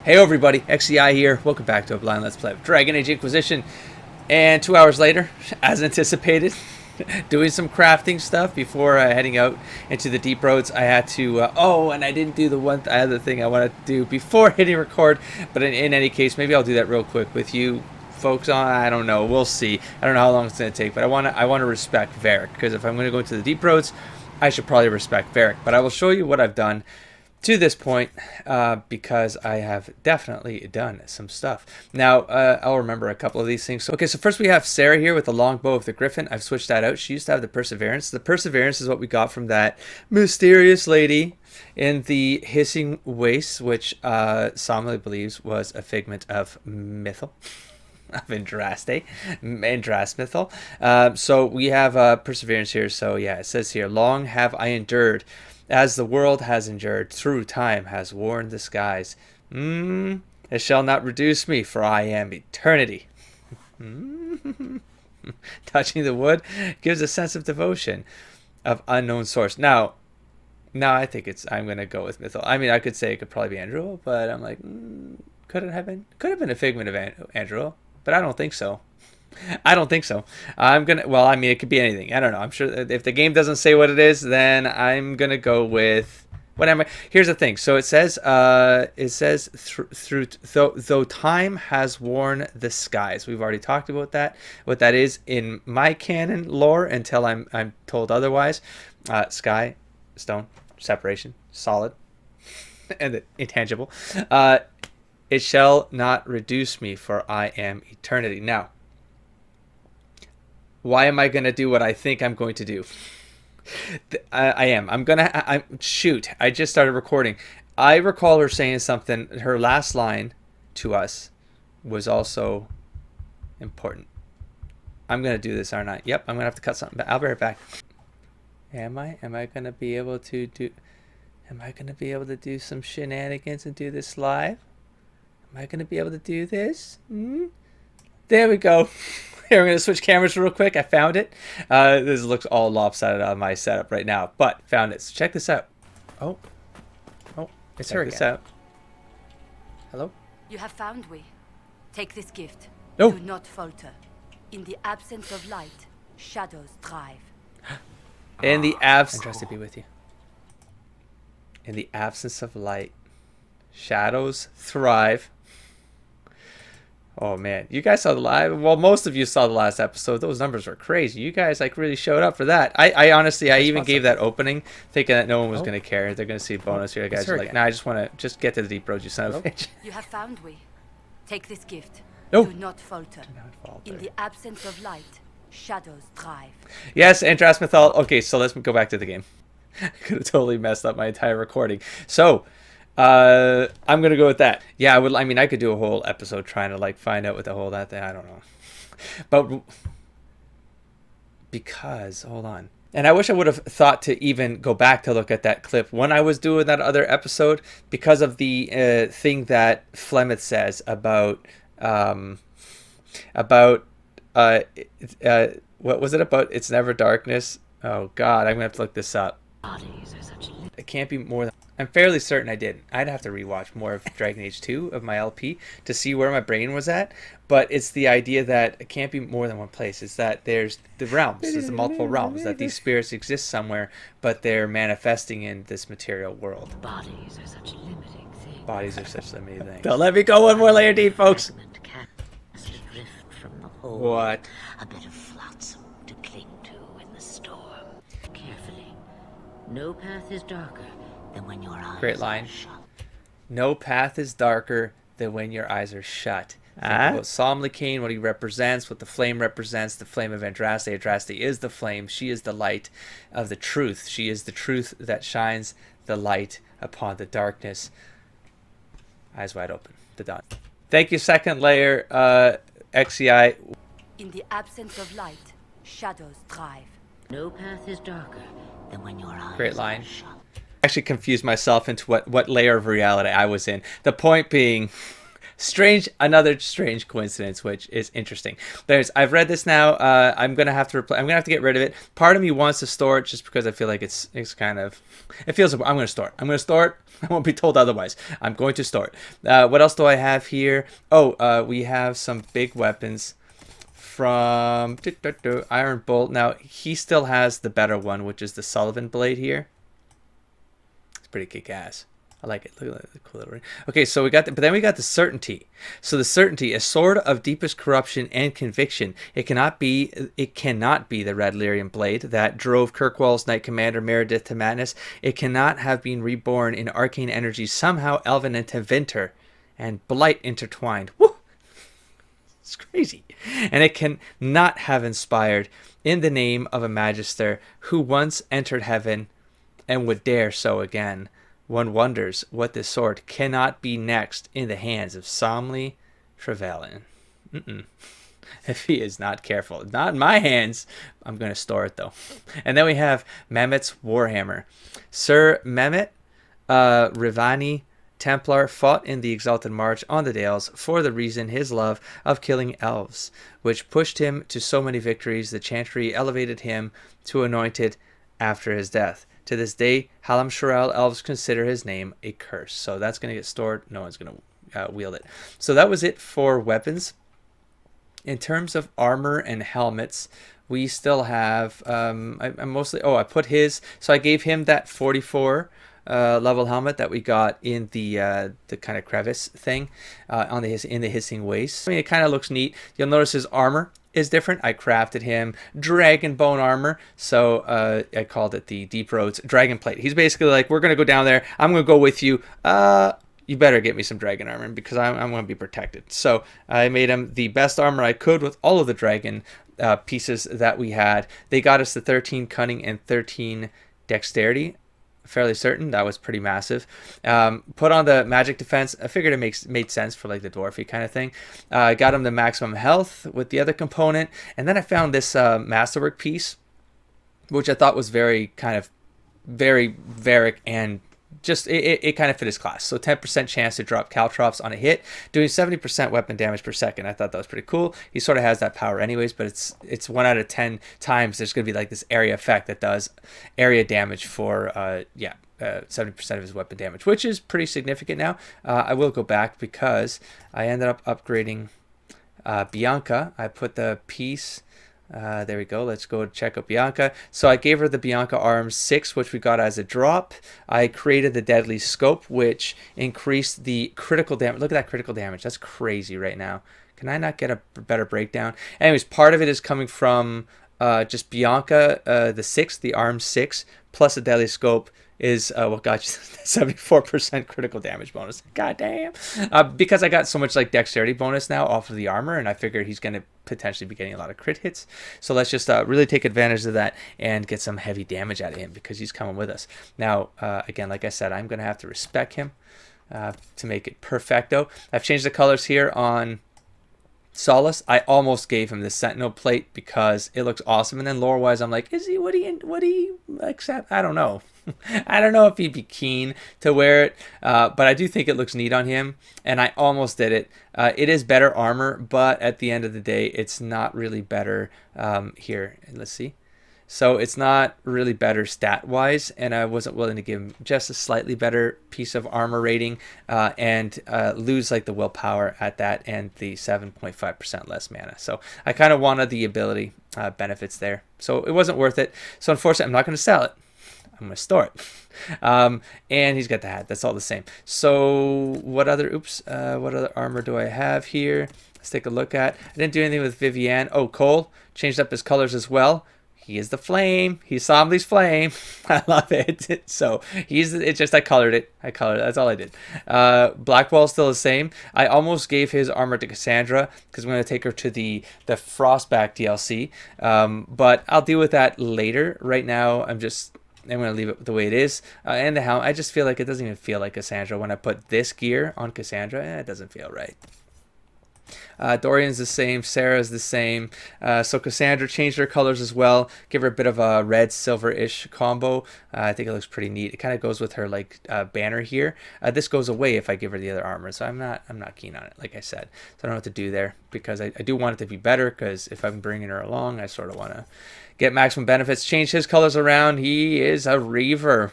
Hey everybody, XCI here. Welcome back to a blind Let's Play of Dragon Age Inquisition. And 2 hours later, as anticipated, doing some crafting stuff before heading out into the deep roads. I had to, and I didn't do the other thing I wanted to do before hitting record. But in any case, maybe I'll do that real quick with you folks on. I don't know. We'll see. I don't know how long it's going to take, but I want to respect Varric, because if I'm going to go into the deep roads, I should probably respect Varric. But I will show you what I've done to this point, because I have definitely done some stuff. Now, I'll remember a couple of these things. Okay, so first we have Sarah here with the longbow of the Griffin. I've switched that out. She used to have the Perseverance. The Perseverance is what we got from that mysterious lady in the Hissing Wastes, which Somali believes was a figment of mythal. Of Andraste mythal. So we have Perseverance here. So yeah, it says here, long have I endured, as the world has endured, through time has worn the skies. It shall not reduce me, for I am eternity. Touching the wood gives a sense of devotion, of unknown source. Now I think I'm going to go with mythal. I mean, I could say it could probably be Andrew, but I'm like, could it have been? Could have been a figment of Andrew, but I don't think so. Well, I mean, it could be anything. I don't know. I'm sure if the game doesn't say what it is, then I'm gonna go with whatever. Here's the thing. So it says though time has worn the skies. We've already talked about that. What that is in my canon lore until I'm told otherwise. Sky, stone, separation, solid, and intangible. It shall not reduce me, for I am eternity. Now, why am I going to do what I think I'm going to do? Shoot, I just started recording. I recall her saying something. Her last line to us was also important. I'm going to do this, aren't I? Yep, I'm going to have to cut something back. I'll be right back. Am I going to be able to do some shenanigans and do this live? Am I going to be able to do this? There we go. Here, I'm going to switch cameras real quick. I found it. This looks all lopsided on my setup right now, but found it. So check this out. Oh, it's her again. Check this out. Hello? You have found me. Take this gift. No. Do not falter. In the absence of light, shadows thrive. In the absence... I'm to be with you. In the absence of light, shadows thrive. Oh man, you guys saw the live. Well, most of you saw the last episode. Those numbers were crazy. You guys like really showed up for that. I honestly, I even gave that opening thinking that no one was going to care. They're going to see bonus here. Guys are like, nah, I just want to get to the deep road, you son of a bitch. You have found me. Take this gift. No. Do not falter. In the absence of light, shadows thrive. Yes, Andras Mythal. Okay, so let's go back to the game. I could have totally messed up my entire recording. So, I'm gonna go with that. Yeah, I could do a whole episode trying to like find out what the whole that thing. I don't know, but because hold on, and I wish I would have thought to even go back to look at that clip when I was doing that other episode, because of the thing that Flemeth says about what was it about? It's never darkness. Oh God, I'm gonna have to look this up. It can't be more than... I'm fairly certain I didn't. I'd have to rewatch more of Dragon Age 2 of my LP to see where my brain was at. But it's the idea that it can't be more than one place. It's that there's the realms. There's the multiple realms. That these spirits exist somewhere, but they're manifesting in this material world. Bodies are such limiting things. Don't let me go one more layer deep, folks. What? A bit of flotsam to cling to in the storm. Carefully. No path is darker than when your eyes are shut. No path is darker than when your eyes are shut. Think about Psalm Cain, what he represents, what the flame represents, the flame of Andraste. Andraste is the flame. She is the light of the truth. She is the truth that shines the light upon the darkness. Eyes wide open. The dawn. Thank you, second layer, XCI. In the absence of light, shadows thrive. No path is darker than when your eyes Great line. are shut. Actually confused myself into what layer of reality I was in. The point being, Another strange coincidence, which is interesting. I've read this now. I'm gonna have to get rid of it. Part of me wants to store it just because I feel like it's kind of, it feels. I'm gonna store it. I won't be told otherwise. I'm going to store it. What else do I have here? Oh, we have some big weapons from Iron Bolt. Now he still has the better one, which is the Sullivan blade here. It's pretty kick-ass. I like it. Look at the cool. Okay, so we got but then we got the Certainty. So the Certainty, a sword of deepest corruption and conviction. It cannot be the Red Lyrian blade that drove Kirkwall's Knight Commander Meredith to madness. It cannot have been reborn in arcane energies somehow elven into Vinter and blight intertwined. Woo! It's crazy. And it can not have inspired in the name of a magister who once entered heaven and would dare so again. One wonders what this sword cannot be next in the hands of Somley Trevelyan. If he is not careful. Not in my hands. I'm going to store it, though. And then we have Mehmet's Warhammer. Sir Mehmet Rivani Templar fought in the Exalted March on the Dales for the reason his love of killing elves, which pushed him to so many victories the Chantry elevated him to anointed after his death. To this day, Hallam Shirel elves consider his name a curse. So that's going to get stored. No one's going to wield it. So that was it for weapons. In terms of armor and helmets, we still have, I put his, so I gave him that 44 level helmet that we got in the kind of crevice thing in the hissing waste. I mean, it kind of looks neat. You'll notice his armor is different. I crafted him dragon bone armor, so I called it the Deep Roads Dragon Plate. He's basically like, we're gonna go down there, I'm gonna go with you, you better get me some dragon armor because I'm gonna be protected. So I made him the best armor I could with all of the dragon pieces that we had. They got us the 13 cunning and 13 dexterity. Fairly certain that was pretty massive. Put on the magic defense. I figured it made sense for like the dwarfy kind of thing. Got him the maximum health with the other component, and then I found this masterwork piece, which I thought was very Varric, and just it kind of fit his class. So 10% chance to drop caltrops on a hit, doing 70% weapon damage per second. I thought that was pretty cool. He sort of has that power anyways, but it's 1 out of 10 times there's going to be like this area effect that does area damage for 70% of his weapon damage, which is pretty significant now. I will go back because I ended up upgrading Bianca. I put the piece. There we go. Let's go check out Bianca. So I gave her the Bianca Arms 6, which we got as a drop. I created the Deadly Scope, which increased the critical damage. Look at that critical damage. That's crazy right now. Can I not get a better breakdown? Anyways, part of it is coming from just Bianca, the 6, the Arms 6, plus the Deadly Scope is what got you 74% critical damage bonus. God damn. Because I got so much like dexterity bonus now off of the armor, and I figured he's going to potentially be getting a lot of crit hits. So let's just really take advantage of that and get some heavy damage out of him because he's coming with us. Now, again, like I said, I'm going to have to respec him to make it perfecto. I've changed the colors here on Solace. I almost gave him the Sentinel plate because it looks awesome, and then lore-wise, I'm like, would he accept? I don't know. I don't know if he'd be keen to wear it, but I do think it looks neat on him, and I almost did it. It is better armor, but at the end of the day, it's not really better. Here, let's see. So it's not really better stat-wise, and I wasn't willing to give him just a slightly better piece of armor rating and lose like the willpower at that and the 7.5% less mana. So I kind of wanted the ability benefits there. So it wasn't worth it. So unfortunately, I'm not going to sell it. I'm going to store it. And he's got the hat. That's all the same. So what other armor do I have here? Let's take a look at. I didn't do anything with Vivienne. Oh, Cole changed up his colors as well. He is the flame. He's Somley's flame. I love it. So it's just I colored it. That's all I did. Blackwall's still the same. I almost gave his armor to Cassandra because I'm going to take her to the Frostback DLC. But I'll deal with that later. Right now, I'm going to leave it the way it is. And the helm, I just feel like it doesn't even feel like Cassandra when I put this gear on Cassandra. It doesn't feel right. Dorian's the same. Sarah's the same. So Cassandra changed her colors as well. Give her a bit of a red silver-ish combo. I think it looks pretty neat. It kind of goes with her like banner here. This goes away if I give her the other armor. So I'm not keen on it, like I said. So I don't know what to do there because I do want it to be better, because if I'm bringing her along, I sort of want to get maximum benefits. Change his colors around. He is a Reaver.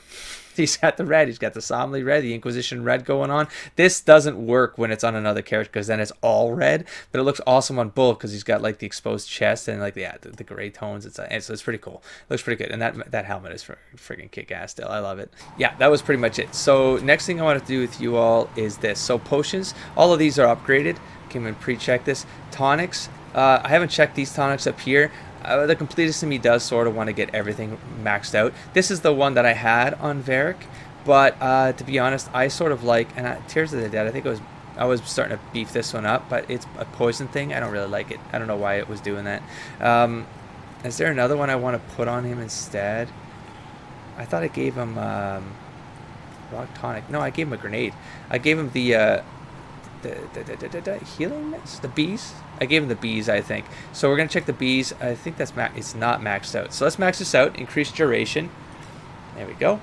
He's got the red. He's got the Somley red, the Inquisition red going on. This doesn't work when it's on another character, because then it's all red. But it looks awesome on both, because he's got like the exposed chest and like the gray tones. So it's pretty cool. It looks pretty good. And that helmet is freaking kick-ass still. I love it. Yeah, that was pretty much it. So next thing I want to do with you all is this. So potions. All of these are upgraded. Came and pre-check this. Tonics. I haven't checked these tonics up here. The completist in me does sort of want to get everything maxed out. This is the one that I had on Varric, but to be honest, I sort of like, and Tears of the Dead, I think I was starting to beef this one up, but it's a poison thing. I don't really like it. I don't know why it was doing that. Is there another one I want to put on him instead? I thought I gave him rock tonic. No, I gave him a grenade. I gave him the healing mist, the bees. I gave him the bees, I think. So we're gonna check the bees. I think that's it's not maxed out. So let's max this out. Increase duration. There we go.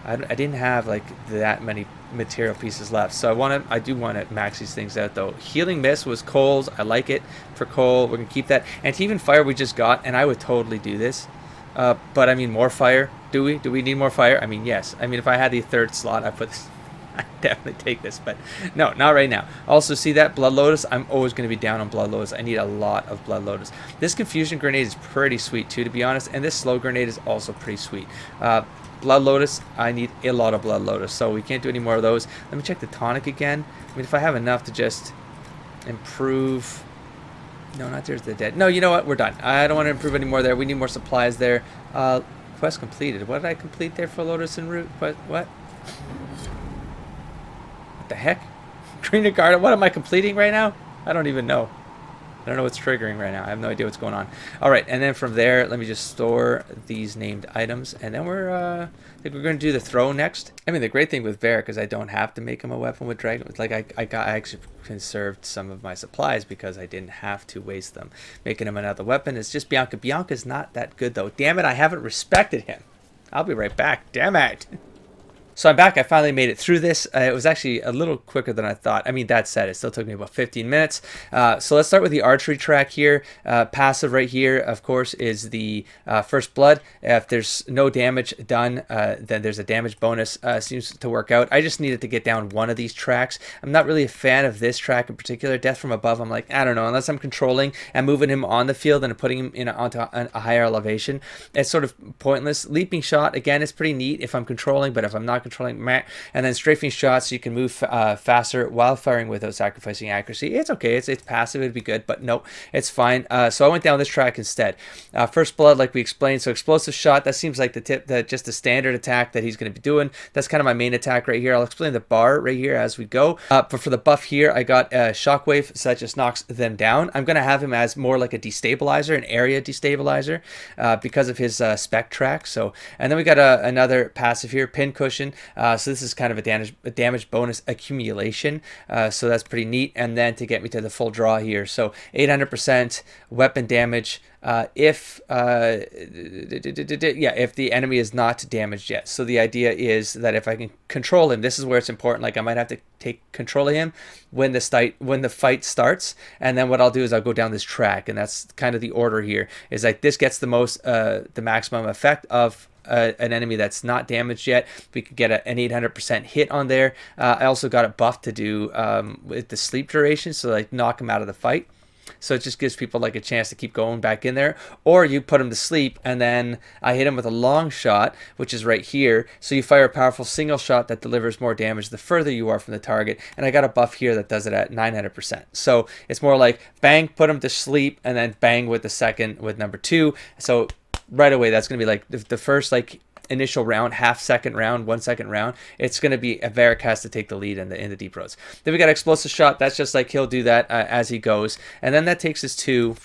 I didn't have like that many material pieces left, so I do want to max these things out though. Healing mist was Cole's. I like it for Cole. We're gonna keep that. Anti-even fire we just got, and I would totally do this. But I mean, more fire. Do we need more fire? I mean, yes. I mean, if I had the third slot, I put this. I definitely take this, but no, not right now. Also, see that Blood Lotus? I'm always going to be down on Blood Lotus. I need a lot of Blood Lotus. This Confusion Grenade is pretty sweet too, to be honest, and this Slow Grenade is also pretty sweet. Blood Lotus, I need a lot of Blood Lotus, so we can't do any more of those. Let me check the tonic again. I mean, if I have enough to just improve... No, not Tears of the Dead. No, you know what? We're done. I don't want to improve any more there. We need more supplies there. Quest completed. What did I complete there for Lotus and Root? What? What the heck? Green Garden, what am I completing right now? I don't even know. I don't know what's triggering right now. I have no idea what's going on. All right, and then from there, let me just store these named items, and then I think we're going to do the throw next. I mean, the great thing with Varric is I don't have to make him a weapon with Dragon. It's like I actually conserved some of my supplies because I didn't have to waste them. Making him another weapon is just Bianca. Bianca's not that good, though. Damn it, I haven't respected him. I'll be right back. Damn it. So I'm back. I finally made it through this. It was actually a little quicker than I thought. I mean, that said, it still took me about 15 minutes. So let's start with the archery track here. Passive right here, of course, is the First Blood. If there's no damage done, then there's a damage bonus. Seems to work out. I just needed to get down one of these tracks. I'm not really a fan of this track in particular. Death from Above, I'm like, I don't know. Unless I'm controlling and moving him on the field and putting him onto a higher elevation, it's sort of pointless. Leaping Shot, again, is pretty neat if I'm controlling, but if I'm not controlling, and then strafing shots, you can move faster while firing without sacrificing accuracy. It's okay. It's passive. It'd be good, but no, it's fine. So I went down this track instead. First Blood, like we explained. So explosive shot, that seems like just the standard attack that he's going to be doing. That's kind of my main attack right here. I'll explain the bar right here as we go. But for the buff here, I got a shockwave, so that just knocks them down. I'm going to have him as more like a destabilizer, an area destabilizer, because of his spec track. So, and then we got another passive here, Pincushion. So this is kind of a damage bonus accumulation. So that's pretty neat. And then to get me to the full draw here. So 800% weapon damage if the enemy is not damaged yet. So the idea is that if I can control him, this is where it's important. Like I might have to take control of him when the fight starts, and then what I'll do is I'll go down this track, and that's kind of the order here. Is like this gets the maximum effect of an enemy that's not damaged yet. We could get an 800% hit on there. I also got it buffed to do with the sleep duration, so like knock him out of the fight. So it just gives people like a chance to keep going back in there. Or you put him to sleep, and then I hit him with a long shot, which is right here. So you fire a powerful single shot that delivers more damage the further you are from the target. And I got a buff here that does it at 900%. So it's more like bang, put him to sleep, and then bang with the second with number 2. So right away, that's going to be like the first like initial round, half second round, 1 second round. It's going to be Varric has to take the lead in the deep roads. Then we got explosive shot. That's just like he'll do that as he goes, and then that takes us to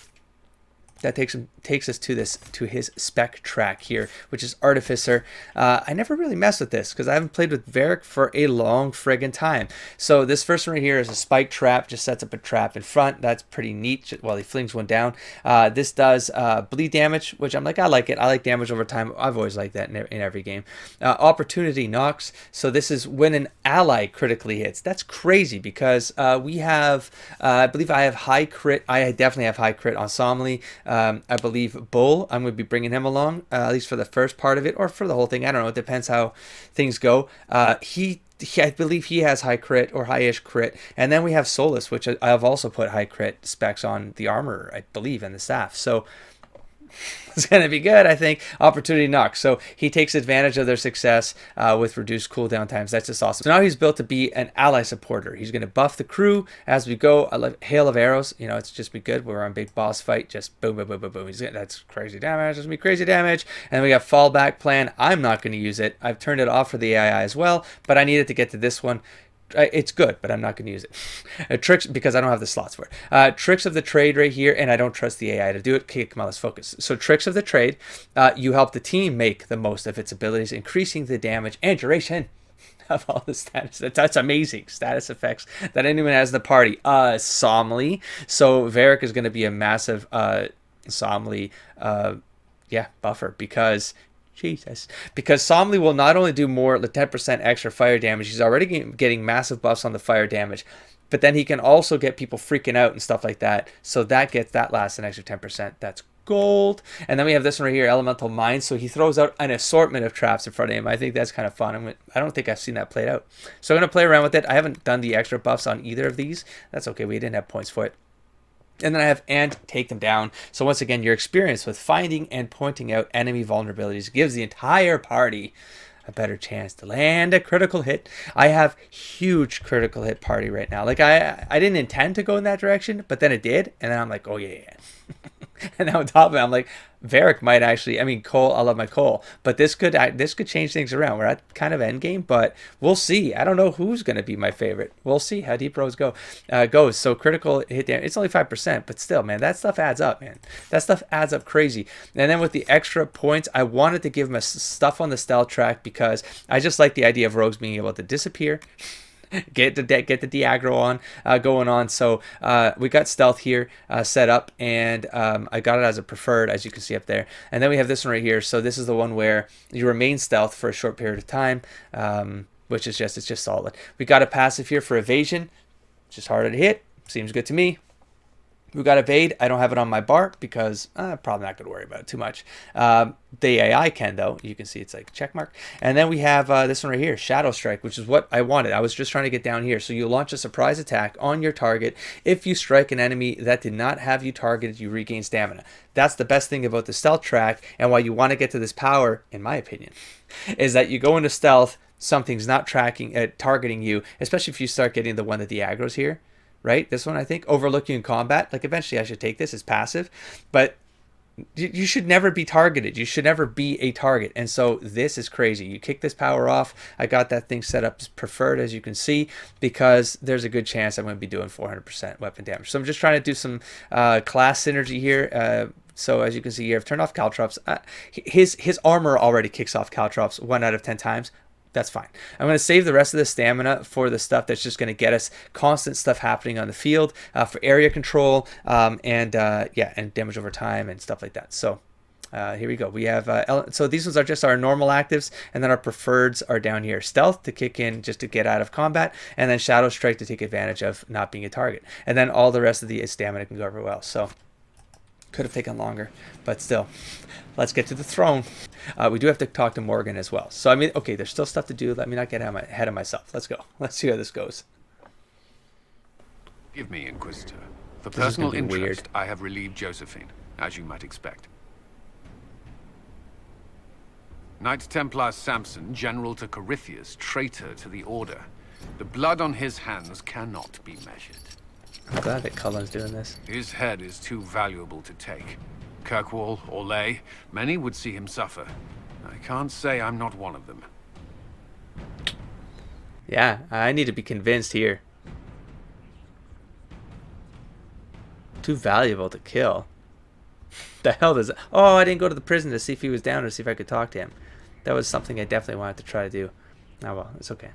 that takes us to his spec track here, which is Artificer. I never really messed with this because I haven't played with Varric for a long friggin' time. So this first one right here is a spike trap, just sets up a trap in front. That's pretty neat while he flings one down. This does bleed damage, which I'm like, I like it. I like damage over time. I've always liked that in every game. Opportunity knocks. So this is when an ally critically hits. That's crazy because we have, I believe I have high crit. I definitely have high crit on Somley. I believe Bull, I'm going to be bringing him along, at least for the first part of it, or for the whole thing. I don't know. It depends how things go. I believe he has high crit or high-ish crit. And then we have Solus, which I've also put high crit specs on the armor, I believe, and the staff. So it's going to be good, I think. Opportunity knock. So he takes advantage of their success with reduced cooldown times. That's just awesome. So now he's built to be an ally supporter. He's going to buff the crew as we go. I love hail of arrows. You know, it's just be good. We're on big boss fight. Just boom, boom, boom, boom, boom. That's crazy damage. That's going to be crazy damage. And we got fallback plan. I'm not going to use it. I've turned it off for the AI as well, but I needed to get to this one. It's good, but I'm not going to use it. Tricks, because I don't have the slots for it. Tricks of the trade right here, and I don't trust the AI to do it. Okay, come on, let's focus. So tricks of the trade, you help the team make the most of its abilities, increasing the damage and duration of all the status. That's amazing. Status effects that anyone has in the party. Somley. So Varric is going to be a massive Somley buffer because Somley will not only do more, the 10% extra fire damage, he's already getting massive buffs on the fire damage, but then he can also get people freaking out and stuff like that. So that lasts an extra 10%. That's gold. And then we have this one right here, Elemental Mind. So he throws out an assortment of traps in front of him. I think that's kind of fun. I don't think I've seen that played out. So I'm going to play around with it. I haven't done the extra buffs on either of these. That's okay. We didn't have points for it. And then I have and take them down. So once again, your experience with finding and pointing out enemy vulnerabilities gives the entire party a better chance to land a critical hit. I have huge critical hit party right now. Like I didn't intend to go in that direction, but then it did. And then I'm like, oh yeah. And now on top of it, I'm like, Varric might actually, I mean, Cole, I love my Cole, but this could change things around. We're at kind of end game, but we'll see. I don't know who's going to be my favorite. We'll see how Deep Rose goes. So critical hit damage, it's only 5%, but still, man, that stuff adds up, man. That stuff adds up crazy. And then with the extra points, I wanted to give him stuff on the stealth track because I just like the idea of rogues being able to disappear. Get the de-aggro on going on. So we got stealth here set up, and I got it as a preferred, as you can see up there. And then we have this one right here. So this is the one where you remain stealth for a short period of time, which is it's just solid. We got a passive here for evasion, just harder to hit. Seems good to me. We got evade. I don't have it on my bar because I'm probably not going to worry about it too much. The AI can, though. You can see it's like check mark. And then we have this one right here, Shadow Strike, which is what I wanted. I was just trying to get down here. So you launch a surprise attack on your target. If you strike an enemy that did not have you targeted, you regain stamina. That's the best thing about the stealth track, and why you want to get to this power, in my opinion, is that you go into stealth, something's not targeting you, especially if you start getting the one that the aggro's here. Right? This one, I think, overlook you in combat. Like, eventually I should take this as passive, but you should never be targeted. You should never be a target. And so this is crazy. You kick this power off. I got that thing set up as preferred, as you can see, because there's a good chance I'm going to be doing 400% weapon damage. So I'm just trying to do some class synergy here. So as you can see here, I've turned off caltrops. His armor already kicks off caltrops 1 out of 10 times. That's fine. I'm going to save the rest of the stamina for the stuff that's just going to get us constant stuff happening on the field for area control and damage over time and stuff like that. So here we go. We have so these ones are just our normal actives, and then our preferreds are down here. Stealth to kick in just to get out of combat, and then Shadow Strike to take advantage of not being a target. And then all the rest of the stamina can go over well. So could have taken longer, but still. Let's get to the throne. We do have to talk to Morgan as well. So, I mean, okay, there's still stuff to do. Let me not get ahead of myself. Let's go. Let's see how this goes. Give me, Inquisitor. For personal interest, I have relieved Josephine, as you might expect. Knight Templar Samson, General to Corypheus, traitor to the Order. The blood on his hands cannot be measured. I'm glad that Cullen's doing this. His head is too valuable to take. Kirkwall or Lay, many would see him suffer. I can't say I'm not one of them. Yeah, I need to be convinced here. Too valuable to kill. The hell does it? Oh, I didn't go to the prison to see if he was down or see if I could talk to him. That was something I definitely wanted to try to do. Oh well, it's okay.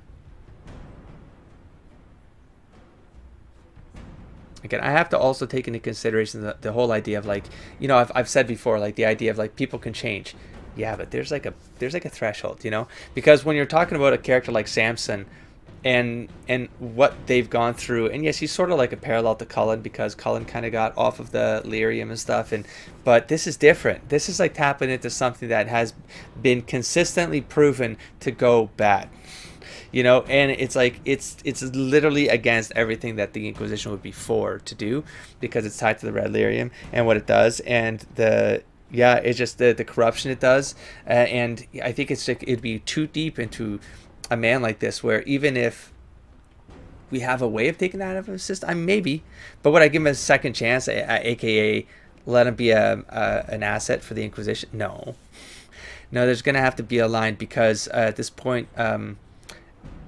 Again, I have to also take into consideration the whole idea of like, you know, I've said before, like the idea of like people can change. Yeah, but there's like a threshold, you know, because when you're talking about a character like Samson and what they've gone through, and yes, he's sort of like a parallel to Cullen because Cullen kind of got off of the lyrium and stuff, but this is different. This is like tapping into something that has been consistently proven to go bad. You know, and it's like it's literally against everything that the Inquisition would be for to do, because it's tied to the red lyrium and what it does, and it's just the corruption it does, and I think it's like it'd be too deep into a man like this, where even if we have a way of taking that out of his system, maybe, but would I give him a second chance, aka let him be an asset for the Inquisition? No, there's gonna have to be a line, because at this point,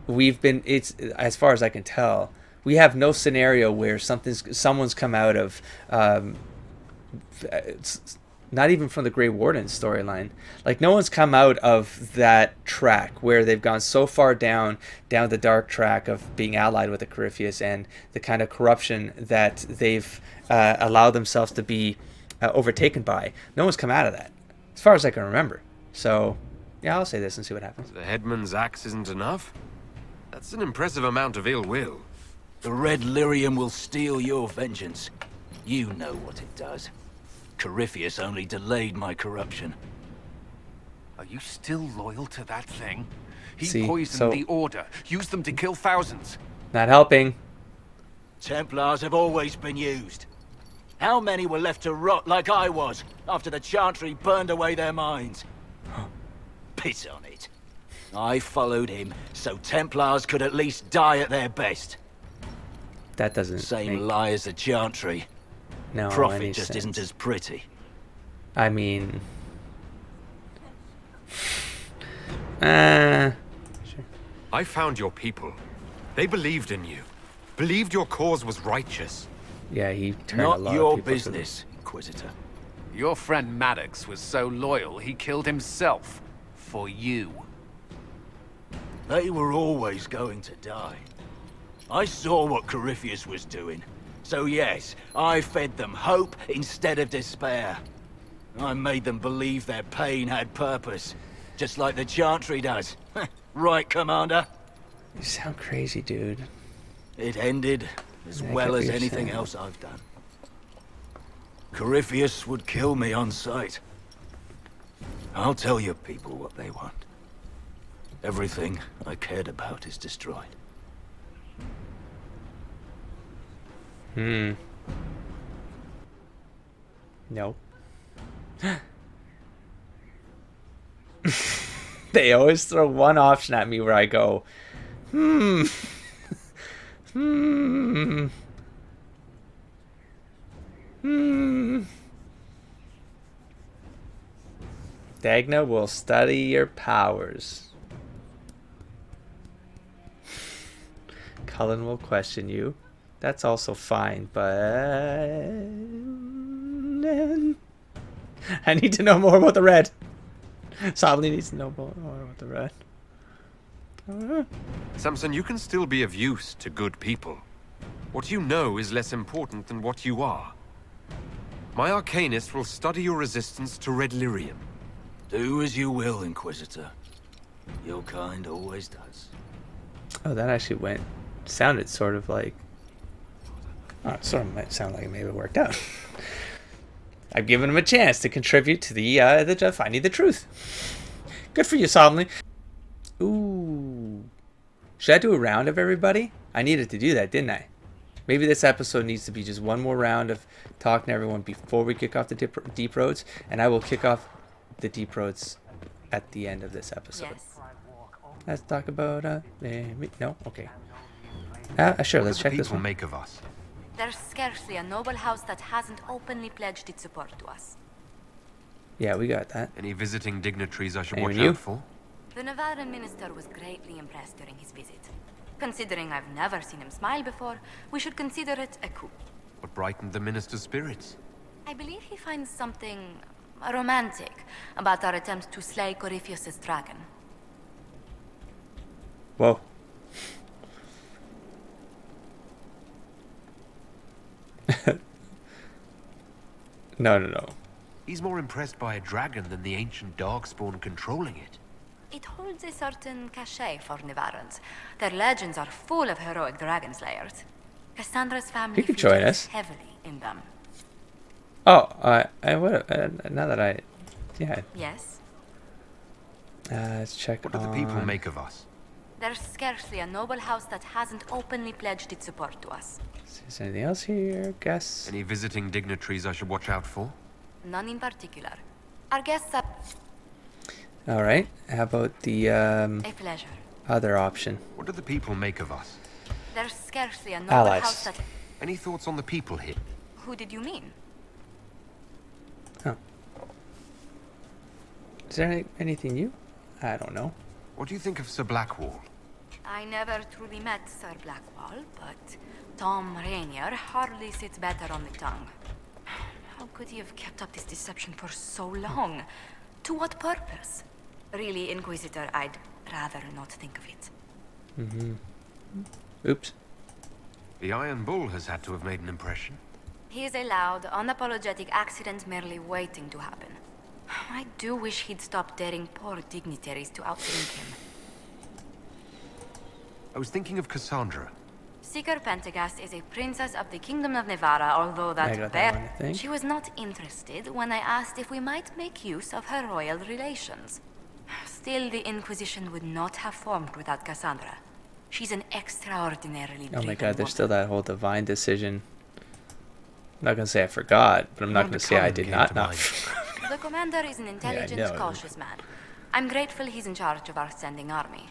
it's as far as I can tell, we have no scenario where someone's come out of not even from the Grey Warden storyline. Like no one's come out of that track where they've gone so far down the dark track of being allied with the Corypheus and the kind of corruption that they've allowed themselves to be overtaken by. No one's come out of that, as far as I can remember. So yeah, I'll say this and see what happens. The headman's axe isn't enough? That's an impressive amount of ill will. The red lyrium will steal your vengeance. You know what it does. Corypheus only delayed my corruption. Are you still loyal to that thing? He poisoned the Order, used them to kill thousands. Not helping. Templars have always been used. How many were left to rot like I was after the Chantry burned away their minds? Piss on it. I followed him so Templars could at least die at their best. That doesn't Same lie as the Chantry. No, Profit just isn't as pretty. I mean, sure. I found your people. They believed in you. Believed your cause was righteous. Yeah, he turned a Not lot your of people business, Inquisitor. Your friend Maddox was so loyal, he killed himself. For you. They were always going to die. I saw what Corypheus was doing. So yes, I fed them hope instead of despair. I made them believe their pain had purpose. Just like the Chantry does. Right, Commander? You sound crazy, dude. It ended as well as anything else I've done. Corypheus would kill me on sight. I'll tell your people what they want. Everything I cared about is destroyed. No. They always throw one option at me where I go, Dagna will study your powers. Cullen will question you. That's also fine, but I need to know more about the red. Somebody needs to know more about the red. Samson, you can still be of use to good people. What you know is less important than what you are. My Arcanist will study your resistance to red lyrium. Do as you will, Inquisitor. Your kind always does. Oh, that actually sounded sort of like... Oh, it sort of might sound like it maybe worked out. I've given him a chance to contribute to the finding the truth. Good for you, Solemnly. Ooh. Should I do a round of everybody? I needed to do that, didn't I? Maybe this episode needs to be just one more round of talking to everyone before we kick off the deep roads, and I will kick off the deep roads at the end of this episode. Yes. Let's talk about no, okay. Sure. Let's check this one. Make of us. There's scarcely a noble house that hasn't openly pledged its support to us. Yeah, we got that. Any visiting dignitaries I should Anyone watch out for? The Navarran minister was greatly impressed during his visit. Considering I've never seen him smile before, we should consider it a coup. What brightened the minister's spirits? I believe he finds something romantic about our attempt to slay Corypheus' dragon. Whoa. No. He's more impressed by a dragon than the ancient darkspawn controlling it. It holds a certain cachet for Nevarans. Their legends are full of heroic dragon slayers. Cassandra's family You could join features us. heavily in them. Oh, I would. Now that I, yeah. Yes? Let's check. What do the people make of us? There's scarcely a noble house that hasn't openly pledged its support to us. Is there anything else here? Guess. Any visiting dignitaries I should watch out for? None in particular. Our guests are All right. How about the a pleasure. other option? What do the people make of us? There's scarcely a noble Allies. house that... Any thoughts on the people here? Who did you mean? Oh. Is there anything new? I don't know. What do you think of Sir Blackwall? I never truly met Sir Blackwall, but Tom Rainier hardly sits better on the tongue. How could he have kept up this deception for so long? To what purpose? Really, Inquisitor, I'd rather not think of it. Oops. The Iron Bull has had to have made an impression. He is a loud, unapologetic accident merely waiting to happen. I do wish he'd stop daring poor dignitaries to outthink him. I was thinking of Cassandra. Seeker Pentagast is a princess of the Kingdom of Nevarra, although I that got that one, I think. she was not interested when I asked if we might make use of her royal relations. Still, the Inquisition would not have formed without Cassandra. She's an extraordinarily Oh my driven God, there's woman. still that whole divine decision. I'm not gonna say I forgot, but I'm not gonna say I did not know. The commander is an intelligent, no. cautious man. I'm grateful he's in charge of our standing army.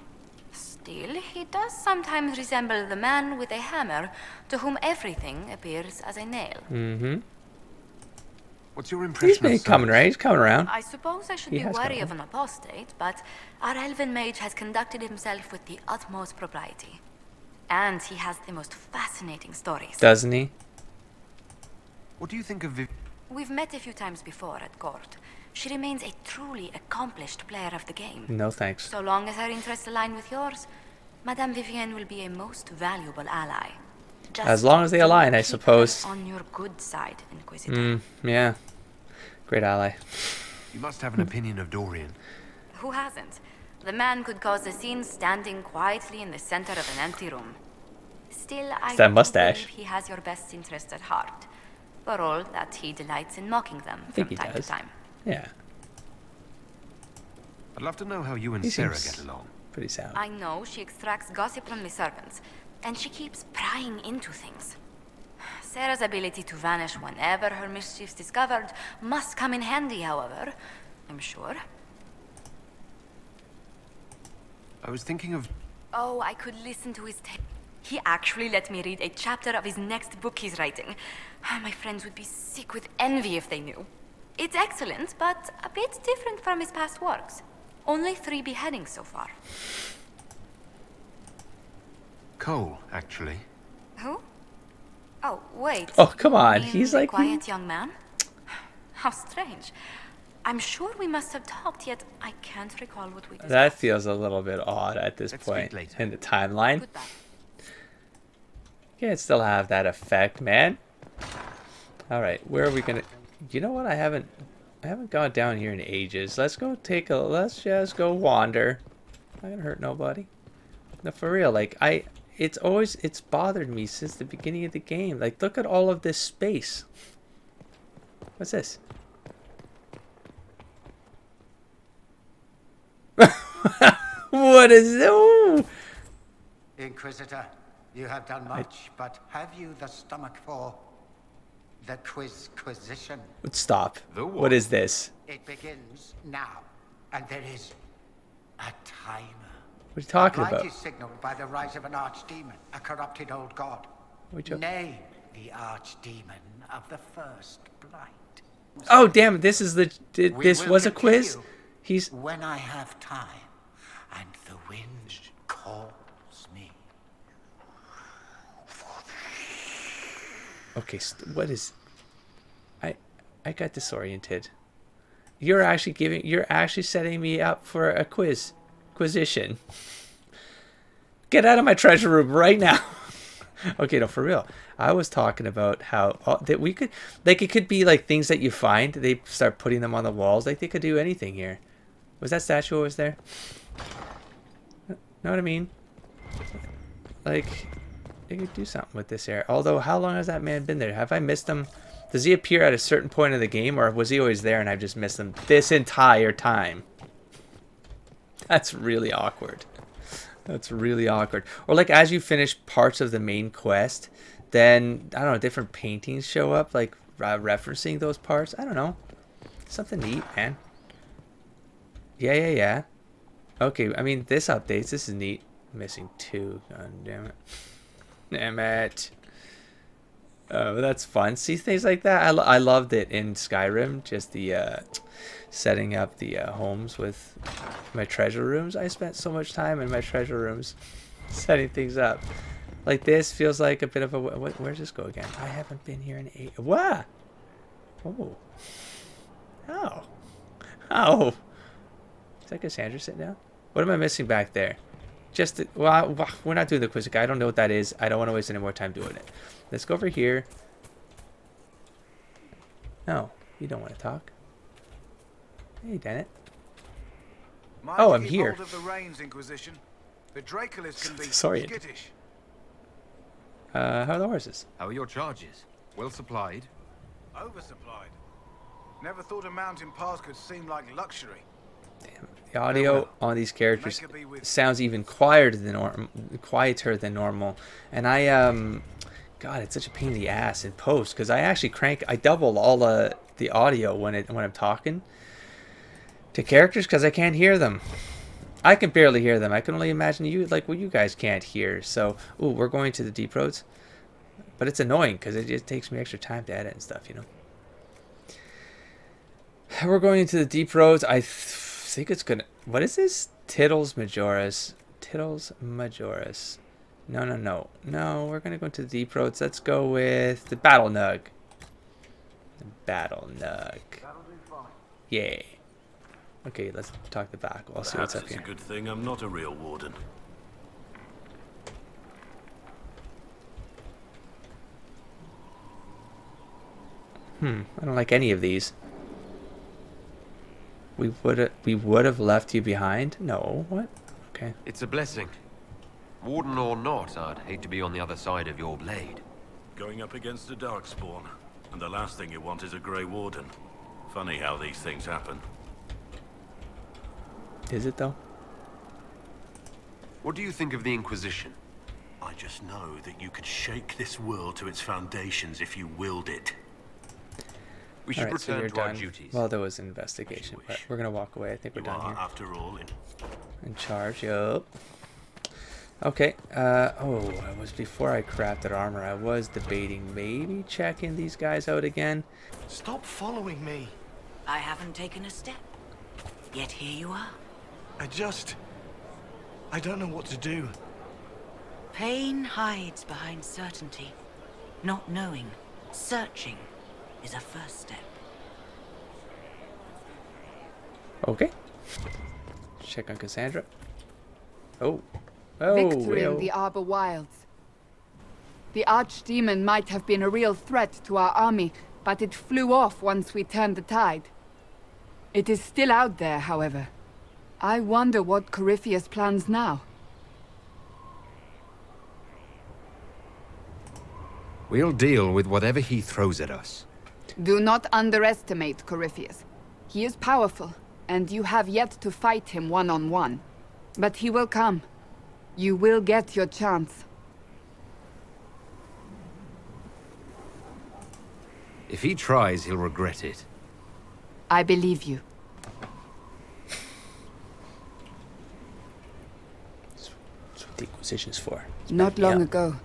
Still, he does sometimes resemble the man with a hammer to whom everything appears as a nail. Mm-hmm. What's your He's impression been of coming Samson? around. He's coming around. I suppose I should He be has wary got of an apostate, but our elven mage has conducted himself with the utmost propriety. And he has the most fascinating stories. Doesn't he? What do you think of Viv? We've met a few times before at court. She remains a truly accomplished player of the game. No thanks. So long as her interests align with yours, Madame Vivienne will be a most valuable ally. Just As long as they align, I keep suppose. her on your good side, Inquisitor. Yeah. Great ally. You must have an opinion of Dorian. Who hasn't? The man could cause a scene standing quietly in the center of an empty room. Still, I that do mustache. believe he has your best interests at heart, for all that he delights in mocking them think from he time does. to time. Yeah. I'd love to know how you and He Sarah seems- get along. Pretty sound. I know she extracts gossip from the servants, and she keeps prying into things. Sarah's ability to vanish whenever her mischief's discovered must come in handy, however, I'm sure. I was thinking of... Oh, I could listen to his tale. He actually let me read a chapter of his next book he's writing. My friends would be sick with envy if they knew. It's excellent, but a bit different from his past works. Only 3 beheadings so far. Cole, actually. Who? Oh, wait. Oh, come You on. mean He's the like- quiet young man? How strange. I'm sure we must have talked, yet I can't recall what we discussed. That feels a little bit odd at this Let's point speak later. in the timeline. Goodbye. Can't still have that effect, man. All right, where are we gonna? You know what? I haven't gone down here in ages. Let's just go wander. Not gonna hurt nobody. No, for real. Like it's bothered me since the beginning of the game. Like, look at all of this space. What's this? What is this? Ooh. Inquisitor, you have done much, but have you the stomach for the Quizquisition? Stop. The what? What is this? It begins now, and there is a timer. What are you talking Light about? is signaled by the rise of an archdemon, a corrupted old god. What you- Name the archdemon of the first blight. Oh, damn! This is the. We This will was a quiz. continue He's. when I have time, and the wind calls me. Okay, what is... I got disoriented. You're actually setting me up for a Inquisition. Get out of my treasure room right now. Okay, no, for real. I was talking about how that we could, like, it could be like things that you find. They start putting them on the walls. Like, they could do anything here. Was that statue always there? Know what I mean? Like, they could do something with this area. Although, how long has that man been there? Have I missed him? Does he appear at a certain point in the game, or was he always there and I've just missed him this entire time? That's really awkward. That's really awkward. Or like as you finish parts of the main quest, then, I don't know, different paintings show up, like referencing those parts. I don't know. Something neat, man. Yeah. Okay, I mean, this updates. This is neat. Missing 2. God damn it. Damn it. That's fun. See things like that. I loved it in Skyrim. Just the setting up the homes with my treasure rooms. I spent so much time in my treasure rooms setting things up. Like this feels like a bit of a... Where's this go again? I haven't been here in 8... What? Oh. Oh. Oh. Is that Cassandra sitting down? What am I missing back there? Just... Well, we're not doing the quiz. I don't know what that is. I don't want to waste any more time doing it. Let's go over here. No, you don't want to talk. Hey, Dennett. Oh, I'm here. Of the reins, Inquisition. The Dracolis can be Sorry. skittish. How are the horses? How are your charges? Well supplied? Oversupplied. Never thought a mountain pass could seem like luxury. Damn. The audio on these characters sounds even quieter than normal. And God, it's such a pain in the ass in post because I actually I double all the audio when I'm talking to characters because I can't hear them. I can barely hear them. I can only imagine what you guys can't hear. So, ooh, we're going to the deep roads, but it's annoying because it just takes me extra time to edit and stuff, you know. We're going into the deep roads. I think it's gonna. What is this? Tittles Majoris. No, we're gonna go into the deep roads. Let's go with the Battle Nug. Yeah. Okay, let's talk the back. I'll see what's up here. It's a good thing I'm not a real warden. I don't like any of these. We would have left you behind? No, what? Okay. It's a blessing. Warden or not, I'd hate to be on the other side of your blade. Going up against a darkspawn, and the last thing you want is a Grey Warden. Funny how these things happen. Is it though? What do you think of the Inquisition? I just know that you could shake this world to its foundations if you willed it. We should Alright, so return you're to our done. duties. Well, there was an investigation, but we're gonna walk away. I think we're done here. After all, In charge, yup. Okay, oh, it was before I crafted armor. I was debating maybe checking these guys out again. Stop following me. I haven't taken a step. Yet here you are. I don't know what to do. Pain hides behind certainty. Not knowing, searching, is a first step. Okay. Check on Cassandra. Oh. Victory in well. the Arbor Wilds. The archdemon might have been a real threat to our army, but it flew off once we turned the tide. It is still out there, however. I wonder what Corypheus plans now. We'll deal with whatever he throws at us. Do not underestimate Corypheus. He is powerful, and you have yet to fight him one-on-one. But he will come. You will get your chance. If he tries, he'll regret it. I believe you. That's what the Inquisition's for. Not long ago,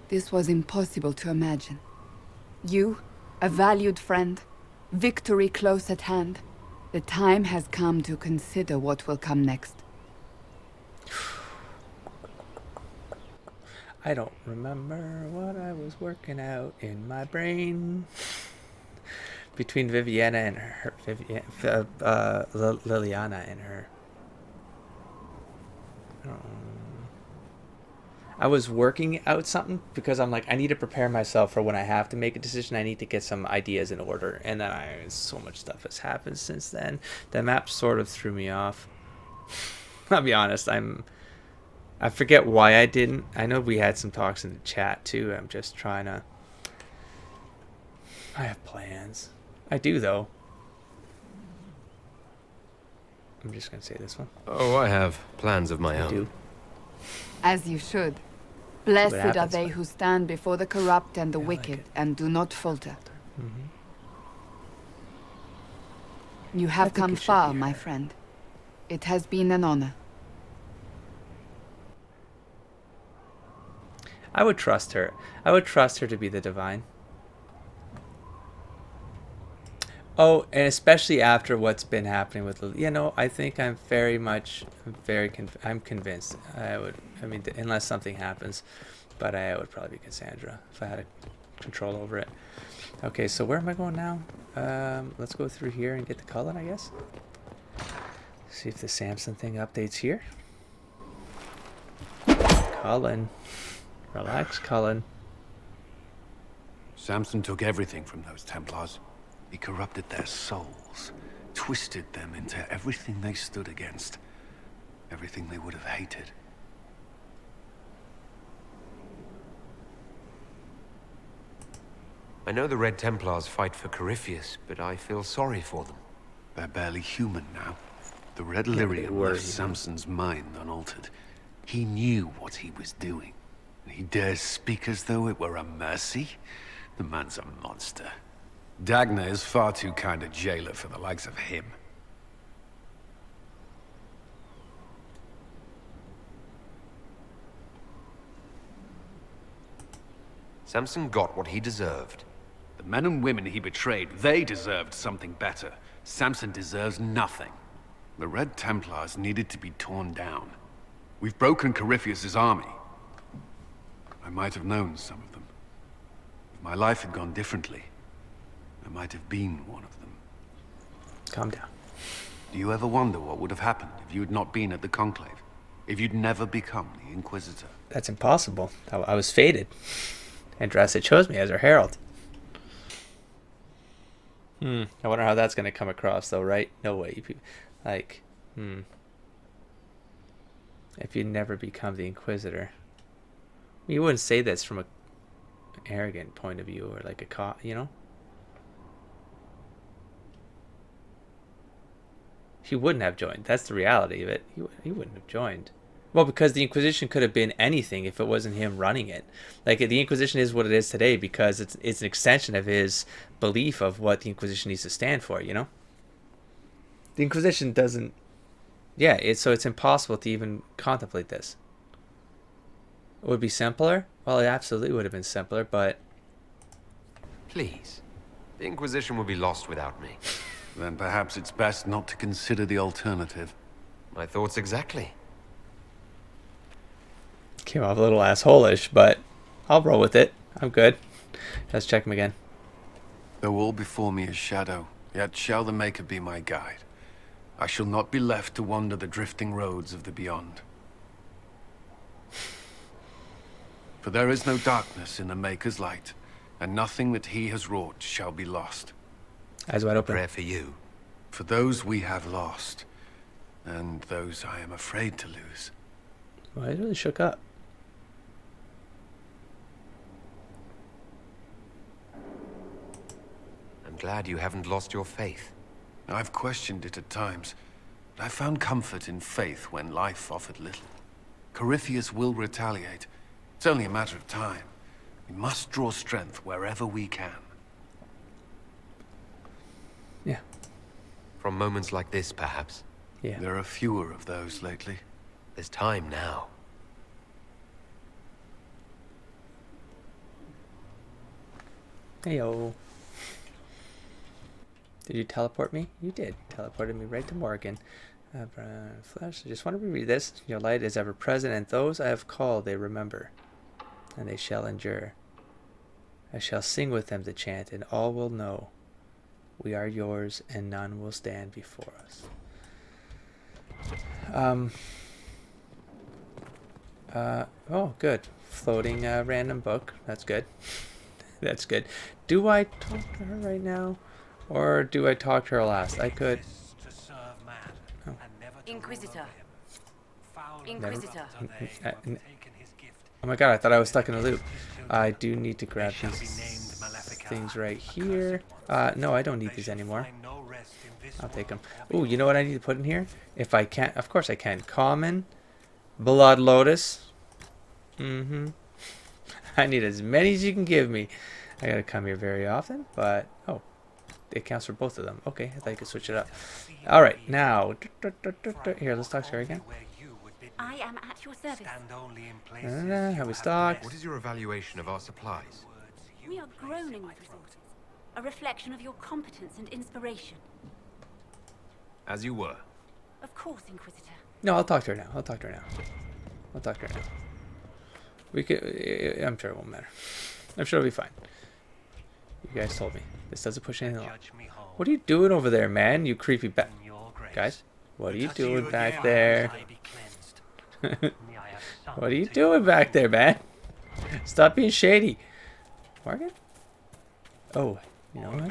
this was impossible to imagine. You, a valued friend, victory close at hand. The time has come to consider what will come next. I don't remember what I was working out in my brain. between Viviana and her, Liliana and her. I was working out something because I'm like, I need to prepare myself for when I have to make a decision. I need to get some ideas in order, and then so much stuff has happened since then. The map sort of threw me off. I'll be honest, I forget why I didn't. I know we had some talks in the chat too. I'm just trying to. I have plans. I do though. I'm just gonna say this one. Oh, I have plans of my own. Do. As you should. Blessed happens, are they but- who stand before the corrupt and the Yeah, I like wicked it. and do not falter. Mm-hmm. You have think come it should far, be my her. friend. It has been an honor. I would trust her. I would trust her to be the divine. Oh, and especially after what's been happening with Lily. You know, I think I'm I'm convinced. I mean, unless something happens, but I would probably be Cassandra if I had control over it. Okay, so where am I going now? Let's go through here and get the Cullen, I guess. See if the Samson thing updates here. Cullen. Relax, Cullen. Samson took everything from those Templars. He corrupted their souls, twisted them into everything they stood against, everything they would have hated. I know the Red Templars fight for Corypheus, but I feel sorry for them. They're barely human now. The Red they Lyrium were left human. Samson's mind unaltered. He knew what he was doing. And he dares speak as though it were a mercy? The man's a monster. Dagna is far too kind a jailer for the likes of him. Samson got what he deserved. The men and women he betrayed, they deserved something better. Samson deserves nothing. The Red Templars needed to be torn down. We've broken Corypheus's army. I might have known some of them. If my life had gone differently, I might have been one of them. Calm down. Do you ever wonder what would have happened if you had not been at the Conclave? If you'd never become the Inquisitor? That's impossible. I was fated. Andraste chose me as her herald. I wonder how that's going to come across, though, right? No way. Like, if you never become the Inquisitor. You wouldn't say this from an arrogant point of view or like you know? He wouldn't have joined. That's the reality of it. He wouldn't have joined. Well, because the Inquisition could have been anything if it wasn't him running it. Like, the Inquisition is what it is today because it's an extension of his belief of what the Inquisition needs to stand for, you know? The Inquisition doesn't... Yeah, so it's impossible to even contemplate this. It would be simpler? Well, it absolutely would have been simpler, but... Please. The Inquisition will be lost without me. Then perhaps it's best not to consider the alternative. My thoughts exactly. Came off a little asshole-ish, but I'll roll with it. I'm good. Let's check him again. Though all before me is shadow, yet shall the Maker be my guide. I shall not be left to wander the drifting roads of the beyond. For there is no darkness in the Maker's light, and nothing that he has wrought shall be lost. Eyes wide open. Prayer for you. For those we have lost, and those I am afraid to lose. Well, I really shook up. I'm glad you haven't lost your faith. I've questioned it at times, but I found comfort in faith when life offered little. Corypheus will retaliate. It's only a matter of time. We must draw strength wherever we can. Yeah. From moments like this, perhaps. Yeah. There are fewer of those lately. There's time now. Heyo. Did you teleport me? You did. Teleported me right to Morgan. Flesh. I just want to reread this. Your light is ever present, and those I have called they remember, and they shall endure. I shall sing with them to chant, and all will know We are yours, and none will stand before us. Oh, good. Floating random book. That's good. That's good. Do I talk to her right now? Or do I talk to her last? I could... Oh. Inquisitor. Inquisitor. Oh my god, I thought I was stuck in a loop. I do need to grab these things right here. No, I don't need these anymore. I'll take them. Ooh, you know what I need to put in here? If I can, of course I can. Common, Blood Lotus. I need as many as you can give me. I gotta come here very often, but oh, it counts for both of them. Okay, I thought you could switch it up. All right, now here, let's talk to her again. I am at your service. Have we stocked? What is your evaluation of our supplies? We are groaning with resources, a reflection of your competence and inspiration. As you were. Of course, Inquisitor. No, I'll talk to her now. I'll talk to her now. We could. I'm sure it won't matter. I'm sure it'll be fine. You guys told me this doesn't push anything along. What are you doing over there, man? You creepy guys. What are you doing back there? What are you doing back there, man? Stop being shady. Morgan? Oh, you know what?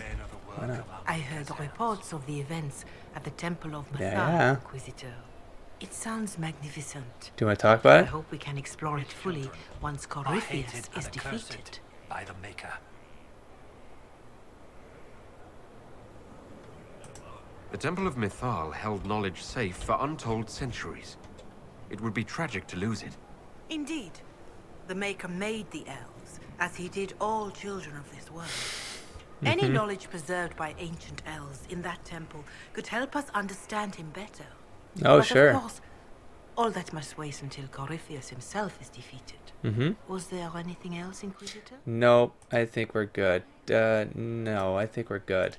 Why not? I heard reports of the events at the Temple of Methal, Yeah. Inquisitor. It sounds magnificent. Do you want to talk about I it? hope we can explore it fully once Corypheus is defeated. By the Maker. The Temple of Methal held knowledge safe for untold centuries. It would be tragic to lose it. Indeed. The Maker made the elves, as he did all children of this world. Any knowledge preserved by ancient elves in that temple could help us understand him better. Oh, But sure. of course, all that must wait until Corypheus himself is defeated. Was there anything else, Inquisitor? Nope, I think we're good. No, I think we're good.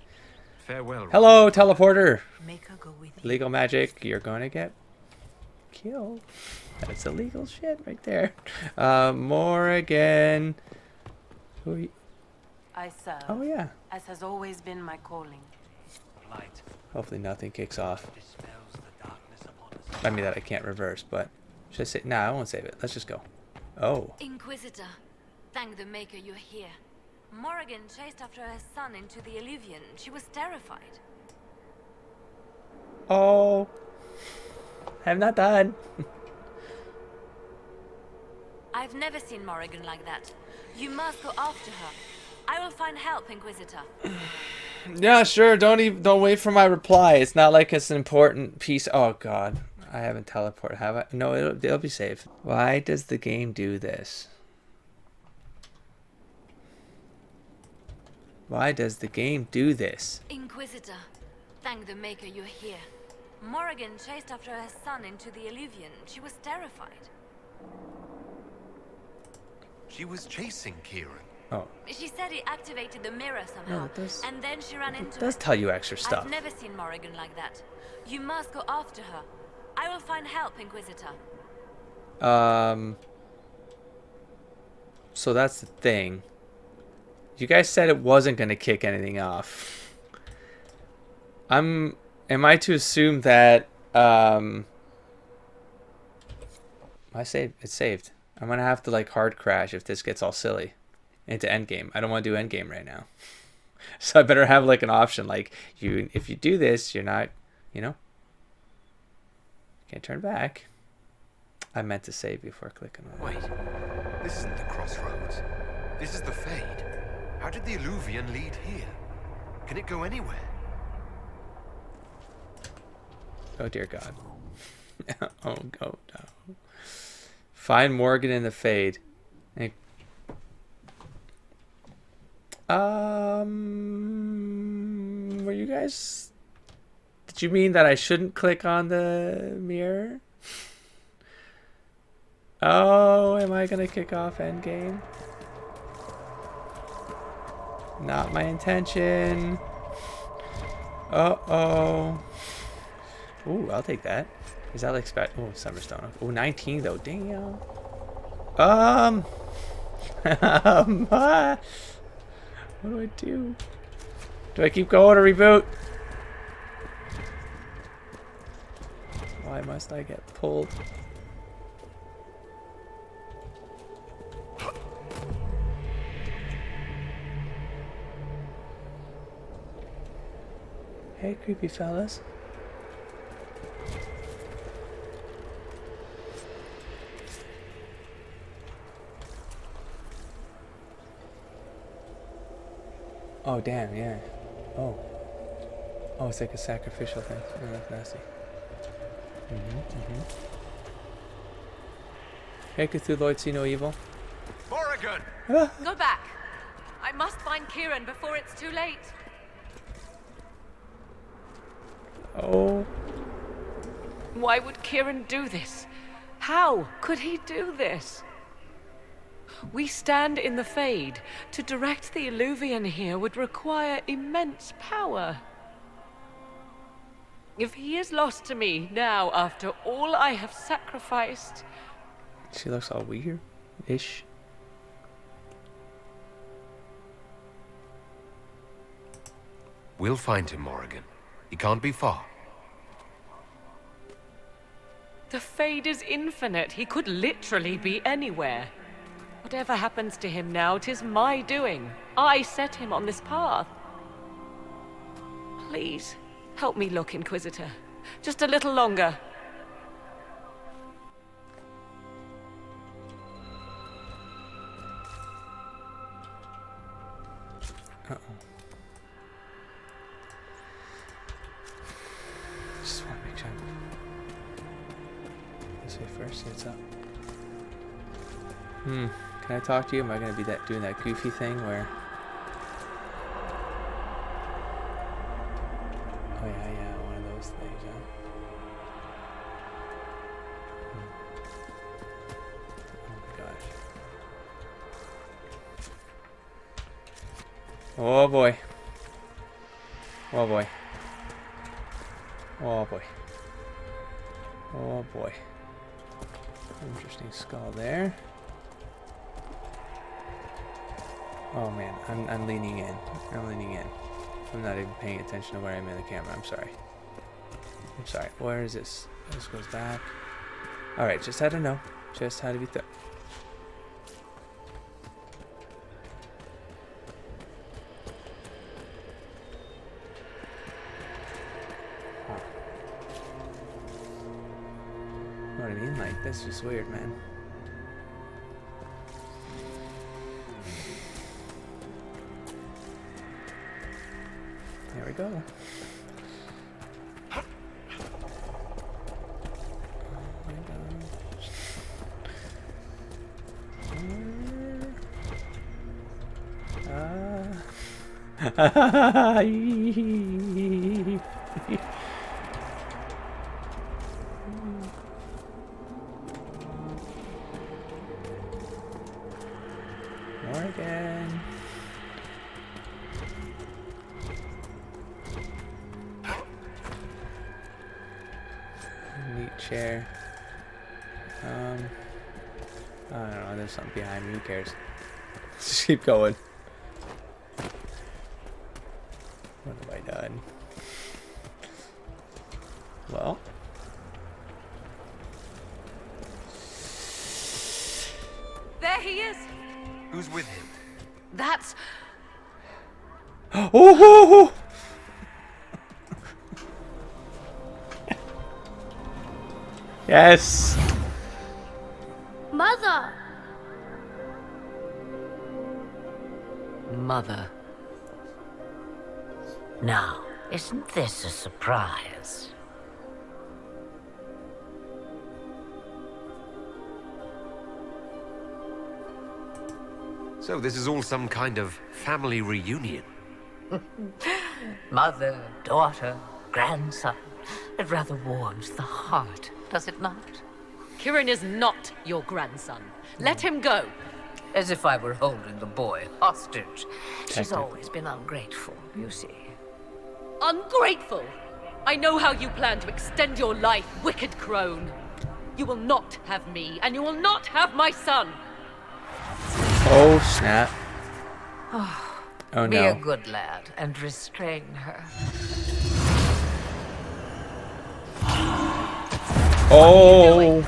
Farewell. Hello, teleporter. Maker go with you. Legal magic, you're going to get killed. That's illegal shit right there. Morrigan. Who are you? I serve. Oh, yeah. As has always been my calling. Light Hopefully nothing kicks off. dispels the darkness upon us. I mean, that I can't reverse, but should I say? Nah, I won't save it. Let's just go. Oh. Inquisitor, thank the Maker you're here. Morrigan chased after her son into the Illuvian. She was terrified. Oh. I'm not done. I've never seen Morrigan like that. You must go after her. I will find help, Inquisitor. Yeah, sure. Don't wait for my reply. It's not like it's an important piece. Oh God, I haven't teleported, have I? No, it'll be safe. Why does the game do this? Why does the game do this? Inquisitor, thank the Maker you're here. Morrigan chased after her son into the Illuvian. She was terrified. She was chasing Kieran. Oh. She said he activated the mirror somehow, No, it does- and then she ran into It does tell you extra stuff. I've never seen Morrigan like that. You must go after her. I will find help, Inquisitor. So that's the thing. You guys said it wasn't going to kick anything off. Am I to assume that I saved? It's saved. I'm gonna have to like hard crash if this gets all silly into endgame. I don't want to do endgame right now, so I better have like an option. Like if you do this, you're not, can't turn back. I meant to save before clicking on it. Wait, this isn't the crossroads. This is the Fade. How did the Illuvian lead here? Can it go anywhere? Oh dear God. Oh no. Find Morgan in the Fade. Were you guys? Did you mean that I shouldn't click on the mirror? Oh, am I gonna kick off endgame? Not my intention. Uh-oh. Ooh, I'll take that. Is that like oh, Summerstone. Oh, 19 though. Damn. What do I do? Do I keep going or reboot? Why must I get pulled? Hey, creepy fellas. Oh, damn, yeah. Oh. Oh, it's like a sacrificial thing. Oh, that's nasty. Hey, Cthulhu, see no evil. Morrigan! Go back. I must find Kieran before it's too late. Oh. Why would Kieran do this? How could he do this? We stand in the Fade. To direct the Illuvian here would require immense power. If he is lost to me now after all I have sacrificed... She looks all weird-ish. We'll find him, Morrigan. He can't be far. The Fade is infinite. He could literally be anywhere. Whatever happens to him now, 'tis my doing. I set him on this path. Please, help me look, Inquisitor. Just a little longer. Uh-oh. Just want to make sure I'm this way first. See what's up. Can I talk to you? Am I gonna be doing that goofy thing where? Oh yeah, one of those things, huh? Oh my gosh. Oh boy. Oh boy. Oh boy. Oh boy. Interesting skull there. Oh man, I'm leaning in. I'm leaning in. I'm not even paying attention to where I'm in the camera. I'm sorry. I'm sorry. Where is this? This goes back. Alright, just had to know. Just had to be thorough. You know what I mean? Like, this is weird, man. There we go. Oh my gosh. Morgan. Neat chair. I don't know, there's something behind me, who cares? Just keep going. What have I done? Well. There he is! Who's with him? That's... Oh! Yes! Mother! Mother. Now, isn't this a surprise? So this is all some kind of family reunion. Mother, daughter, grandson. It rather warms the heart, does it not? Kieran is not your grandson. Let him go. As if I were holding the boy hostage. She's always been ungrateful, you see. Ungrateful? I know how you plan to extend your life, wicked crone. You will not have me, and you will not have my son. Oh, snap. Oh Be a no. good lad and restrain her. Oh!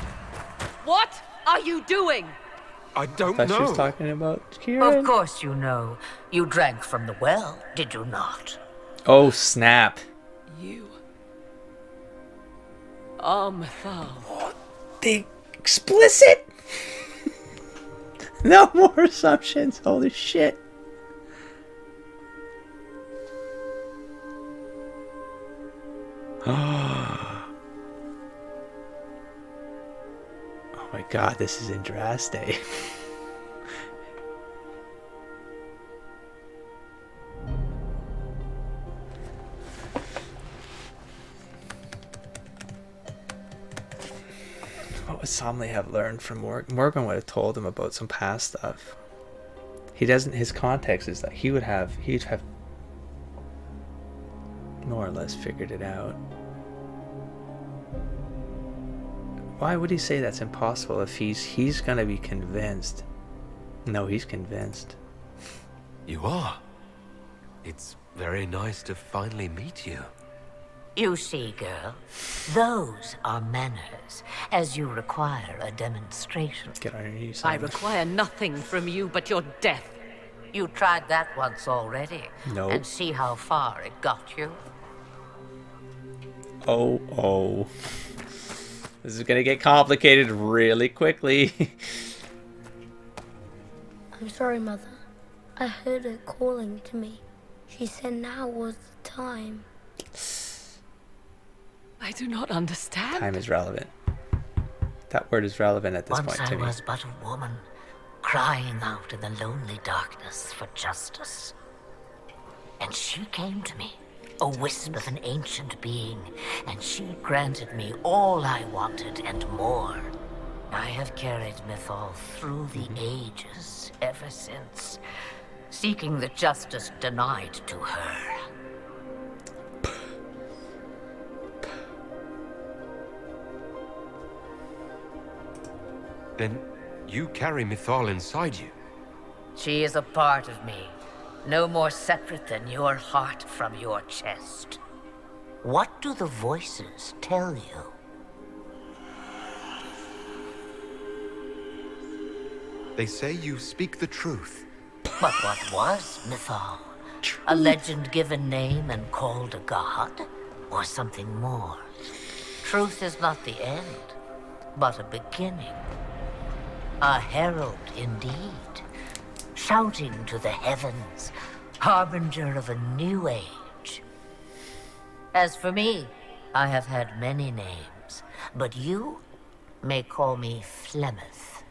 What are you doing? I don't I thought she was know. talking about Kieran. Of course you know. You drank from the well, did you not? Oh, snap. You are Methal. They explicit? No more assumptions. Holy shit. Oh my god, this is Andraste. What would Somley have learned from Morgan? Morgan would have told him about some past stuff. He doesn't. His context is that he'd have more or less figured it out. Why would he say that's impossible if he's gonna be convinced? No, he's convinced. You are. It's very nice to finally meet you. You see, girl, those are manners, as you require a demonstration. Get on your knees. I require nothing from you but your death. You tried that once already. No. And see how far it got you. Oh. This is gonna get complicated really quickly. I'm sorry, Mother. I heard her calling to me. She said now was the time. I do not understand. Time is relevant. That word is relevant at this Once point to I me. was but a woman, crying out in the lonely darkness for justice. And she came to me, a wisp of an ancient being, and she granted me all I wanted and more. I have carried Methal through the ages ever since, seeking the justice denied to her. Then you carry Mithal inside you. She is a part of me, no more separate than your heart from your chest. What do the voices tell you? They say you speak the truth. But what was Mithal? A legend given name and called a god? Or something more? Truth is not the end, but a beginning. A herald indeed, shouting to the heavens, harbinger of a new age. As for me, I have had many names, but you may call me Flemeth.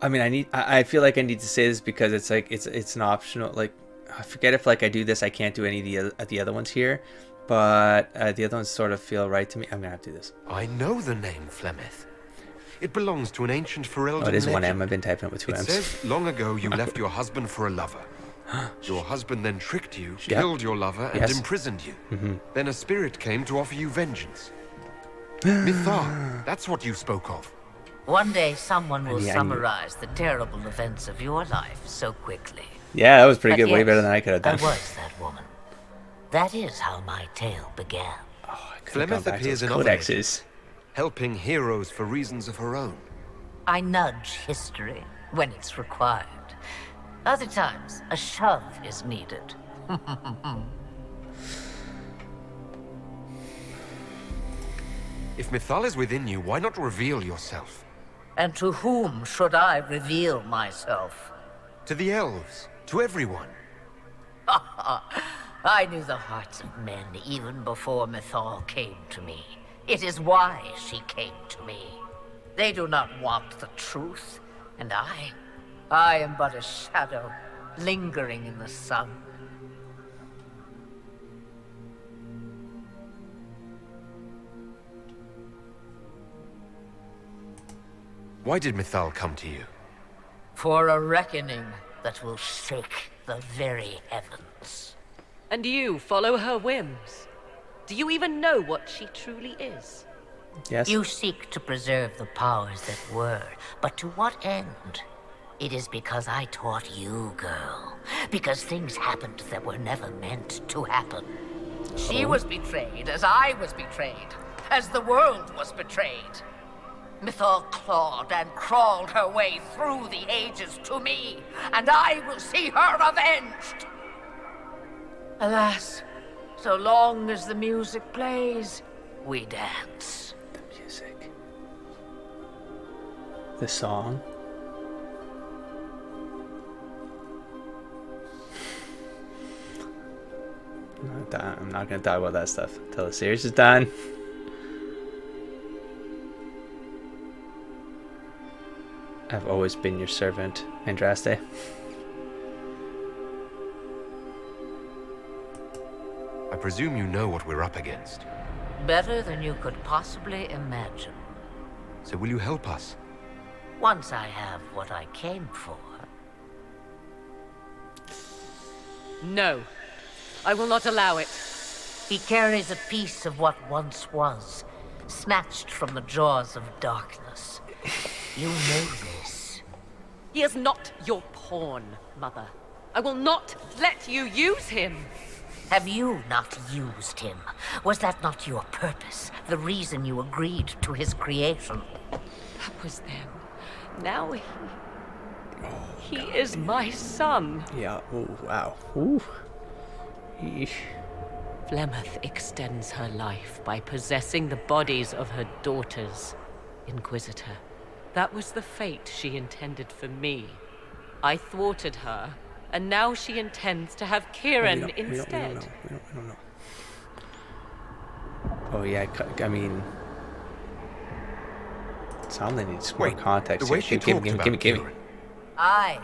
I mean, I feel like I need to say this because it's like it's an optional. Like, I forget if like I do this, I can't do any of the other ones here, but the other ones sort of feel right to me. I'm gonna have to do this. I know the name Flemeth. It belongs to an ancient Ferelden Oh, it is legend. one M. I've been typing it with two M's. It says long ago you left your husband for a lover. Your husband then tricked you, killed your lover, and imprisoned you. Then a spirit came to offer you vengeance. Mithal, that's what you spoke of. One day someone will summarize the terrible events of your life so quickly. Yeah, that was pretty good. Yes, Way better than I could have done. I was that woman. That is how my tale began. Flemeth appears in other legends, helping heroes for reasons of her own. I nudge history when it's required. Other times, a shove is needed. If Mithal is within you, why not reveal yourself? And to whom should I reveal myself? To the elves, to everyone. I knew the hearts of men even before Mithal came to me. It is why she came to me. They do not want the truth, and I am but a shadow, lingering in the sun. Why did Mithal come to you? For a reckoning that will shake the very heavens. And you follow her whims? Do you even know what she truly is? Yes? You seek to preserve the powers that were, but to what end? It is because I taught you, girl. Because things happened that were never meant to happen. She was betrayed as I was betrayed, as the world was betrayed. Mythal clawed and crawled her way through the ages to me, and I will see her avenged. Alas, so long as the music plays, we dance. The music. The song. I'm not gonna talk about that stuff until the series is done. I've always been your servant, Andraste. I presume you know what we're up against. Better than you could possibly imagine. So will you help us? Once I have what I came for. No. I will not allow it. He carries a piece of what once was, snatched from the jaws of darkness. You know this. He is not your pawn, Mother. I will not let you use him. Have you not used him? Was that not your purpose? The reason you agreed to his creation? That was then. Now he is my son. Yeah. Oh, wow. Ooh. Eesh. Flemeth extends her life by possessing the bodies of her daughters, Inquisitor. That was the fate she intended for me. I thwarted her, and now she intends to have Kieran instead. We don't know. Oh yeah, I mean, something needs more context. The way she talked about give me. I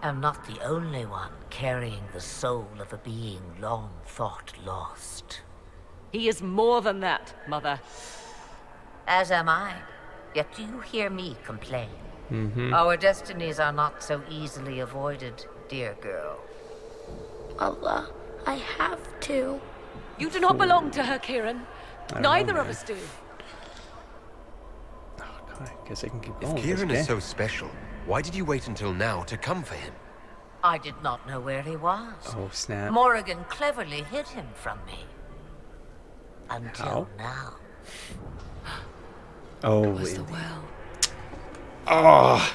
am not the only one carrying the soul of a being long thought lost. He is more than that, Mother. As am I. Yet do you hear me complain? Mm-hmm. Our destinies are not so easily avoided, dear girl. Mother, I have to. You do not belong to her, Kieran. Neither of us do. Oh, God, I guess I can keep going. If Kieran is so special, why did you wait until now to come for him? I did not know where he was. Oh, snap. Morrigan cleverly hid him from me. Until now. Oh, it was the well. Oh.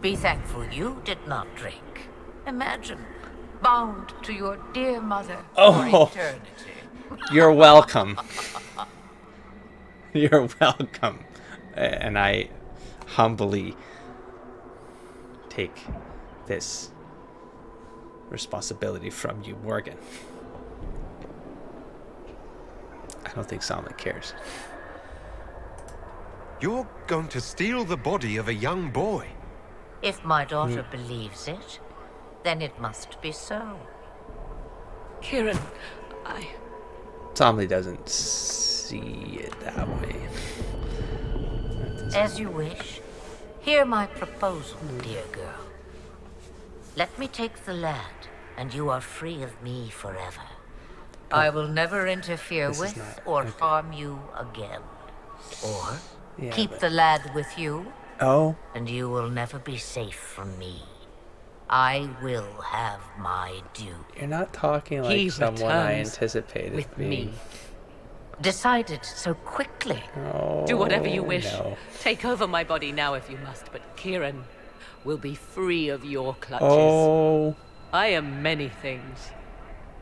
Be thankful you did not drink. Imagine, bound to your dear mother for eternity. You're welcome. You're welcome. And I humbly take this responsibility from you, Morgan. I don't think Samson cares. You're going to steal the body of a young boy. If my daughter believes it, then it must be so. Kieran, Samson doesn't see it that way. As you wish. Hear my proposal, dear girl. Let me take the lad, and you are free of me forever. I will never interfere with or harm you again. Or keep the lad with you, and you will never be safe from me. I will have my due. You're not talking like someone I anticipated with being. me. Decided so quickly. Oh, do whatever you wish. No. Take over my body now if you must, but Kieran will be free of your clutches. Oh. I am many things,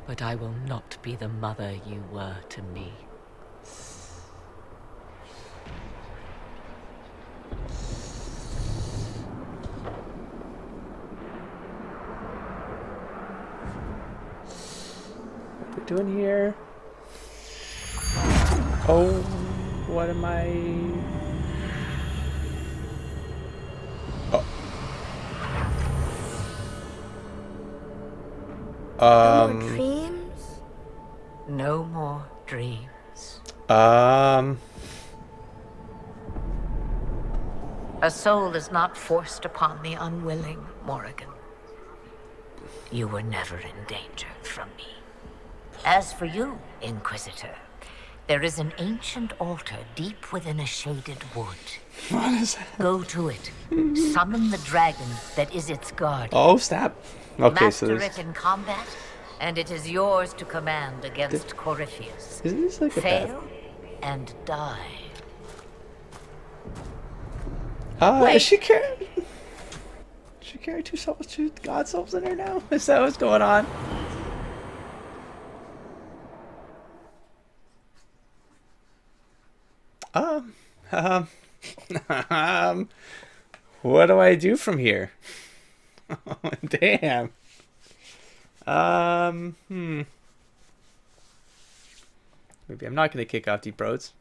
but I will not be the mother you were to me. What are we doing here? Oh, what am I? No more dreams? No more dreams. A soul is not forced upon the unwilling, Morrigan. You were never in danger from me. As for you, Inquisitor, There is an ancient altar deep within a shaded wood. What is that? Go to it. Summon the dragon that is its guard. Oh, snap. Okay, Master it in combat, and it is yours to command against Corypheus. Isn't this like a Fail and die. Is she carrying two souls, two god souls in her now? Is that what's going on? What do I do from here? Oh, damn. Maybe I'm not going to kick off Deep Roads.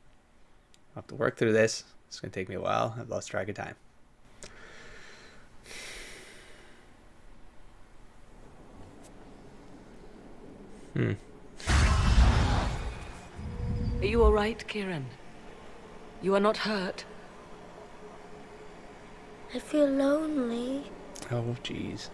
I'll have to work through this. It's going to take me a while. I've lost track of time. Are you all right, Kieran? You are not hurt? I feel lonely. Oh, jeez.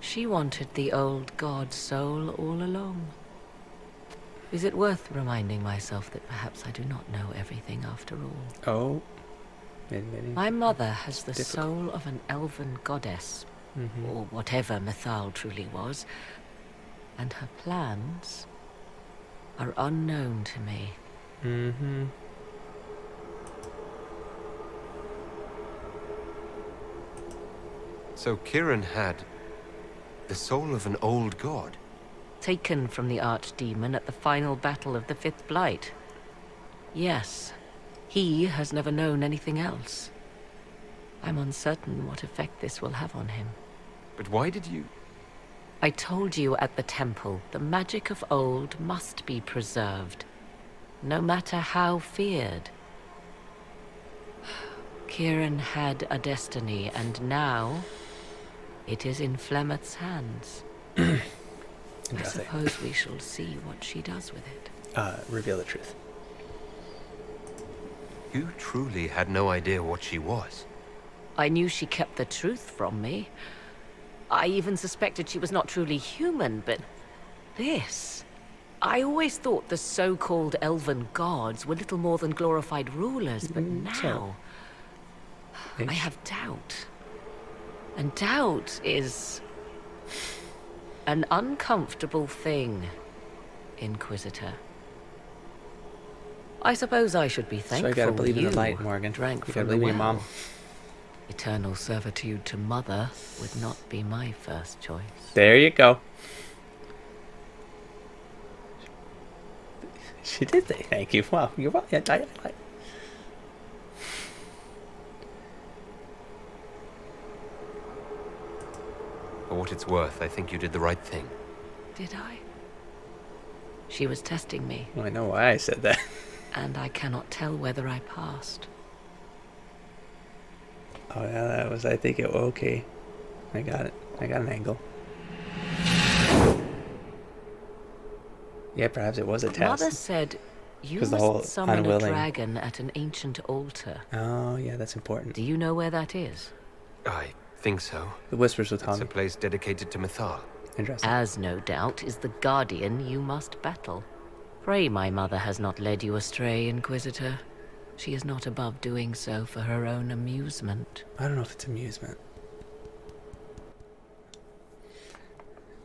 She wanted the old god soul all along. Is it worth reminding myself that perhaps I do not know everything after all? Oh. My mother has the soul of an elven goddess, or whatever Mythal truly was, and her plans are unknown to me. So Kieran had the soul of an old god? Taken from the archdemon at the final battle of the Fifth Blight. Yes, he has never known anything else. I'm uncertain what effect this will have on him. But why did you... I told you at the temple, the magic of old must be preserved, no matter how feared. Kieran had a destiny, and now it is in Flemeth's hands. I suppose we shall see what she does with it. Reveal the truth. You truly had no idea what she was. I knew she kept the truth from me. I even suspected she was not truly human, but this... I always thought the so-called elven gods were little more than glorified rulers, but now... I have doubt. And doubt is... an uncomfortable thing, Inquisitor. I suppose I should be thankful. So I gotta believe in the you light, Morgan. drank You gotta from the believe in your well. mom. Eternal servitude to Mother would not be my first choice. There you go. She did say thank you. Wow, you're right. For what it's worth, I think you did the right thing. Did I? She was testing me. Well, I know why I said that. And I cannot tell whether I passed. Oh yeah, that was, I think, okay. I got it. I got an angle. Yeah, perhaps it was a test. Mother said you the whole must summon unwilling. a dragon at an ancient altar. Oh, yeah, that's important. Do you know where that is? I think so. The Whispers will tell It's me. a place dedicated to Mythal. Interesting. As no doubt is the guardian you must battle. Pray my mother has not led you astray, Inquisitor. She is not above doing so for her own amusement. I don't know if it's amusement.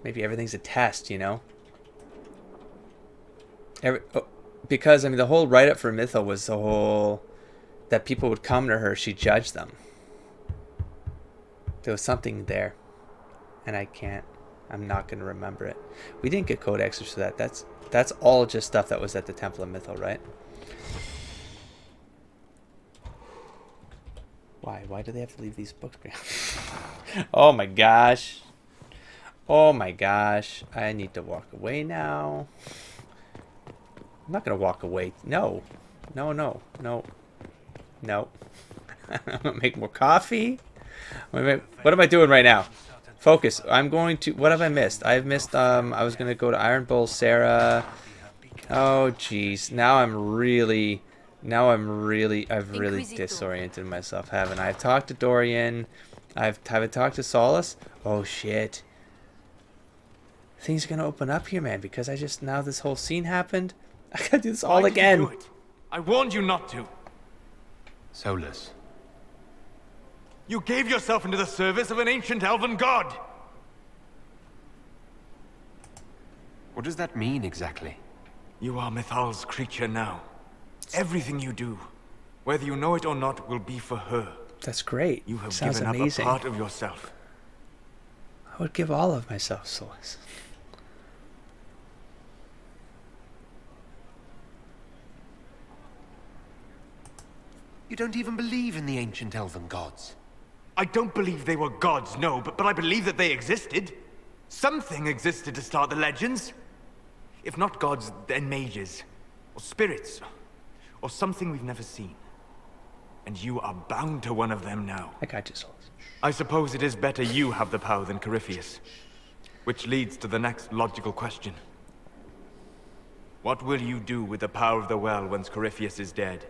Maybe everything's a test, you know? Because, I mean, the whole write-up for Mythal was the whole... that people would come to her, she judged them. There was something there. And I'm not going to remember it. We didn't get codexes for that. That's all just stuff that was at the Temple of Mythal, right? Why? Why do they have to leave these books behind? Oh my gosh. Oh my gosh. I need to walk away now. I'm not going to walk away. No. No, no, no. No. I'm going to make more coffee. What am I doing right now? Focus. I'm going to... What have I missed? I've missed... I was going to go to Iron Bull, Sarah. Oh, jeez. Now I'm really Now I've really disoriented myself, haven't I? I've talked to Dorian. Haven't talked to Solus. Oh shit. Things are gonna open up here, man, because now this whole scene happened. I gotta do this all again. You do it? I warned you not to. Solus. You gave yourself into the service of an ancient elven god. What does that mean exactly? You are Mythal's creature now. Everything you do, whether you know it or not, will be for her. That's great. You have Sounds given amazing. up a part of yourself. I would give all of myself, Solus. You don't even believe in the ancient elven gods. I don't believe they were gods, no, but I believe that they existed. Something existed to start the legends. If not gods, then mages, or spirits, or something we've never seen. And you are bound to one of them now. I got you, Solus. I suppose it is better you have the power than Corypheus. Which leads to the next logical question. What will you do with the power of the well once Corypheus is dead?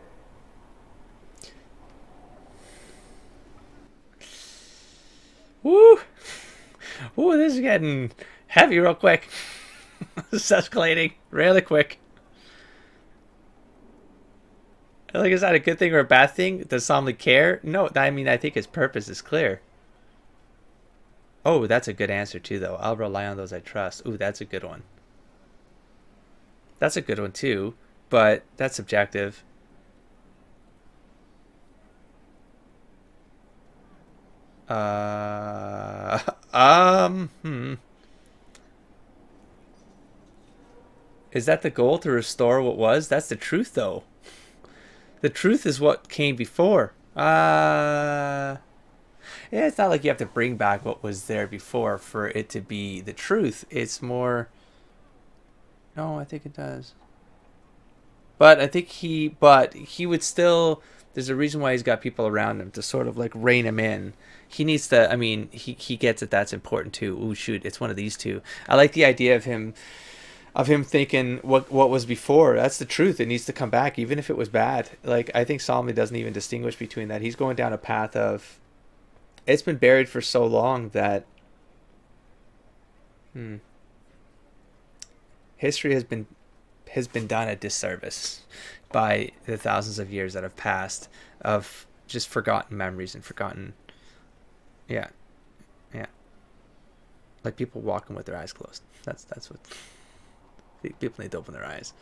Woo! Ooh, this is getting heavy real quick. This is escalating really quick. Like, is that a good thing or a bad thing? Does Somley care? No, I mean, I think his purpose is clear. Oh, that's a good answer too, though. I'll rely on those I trust. Ooh, that's a good one. That's a good one too, but that's subjective. Is that the goal, to restore what was? That's the truth, though. The truth is what came before. Yeah, it's not like you have to bring back what was there before for it to be the truth. It's more... No, I think it does. But I think he would still... There's a reason why he's got people around him to sort of like rein him in. He needs to... I mean, he gets that that's important too. Ooh, shoot, it's one of these two. I like the idea of him thinking what was before. That's the truth. It needs to come back, even if it was bad. Like, I think Solomon doesn't even distinguish between that. He's going down a path of... It's been buried for so long that... History has been done a disservice by the thousands of years that have passed of just forgotten memories and forgotten... Yeah. Like people walking with their eyes closed. That's what... People need to open their eyes.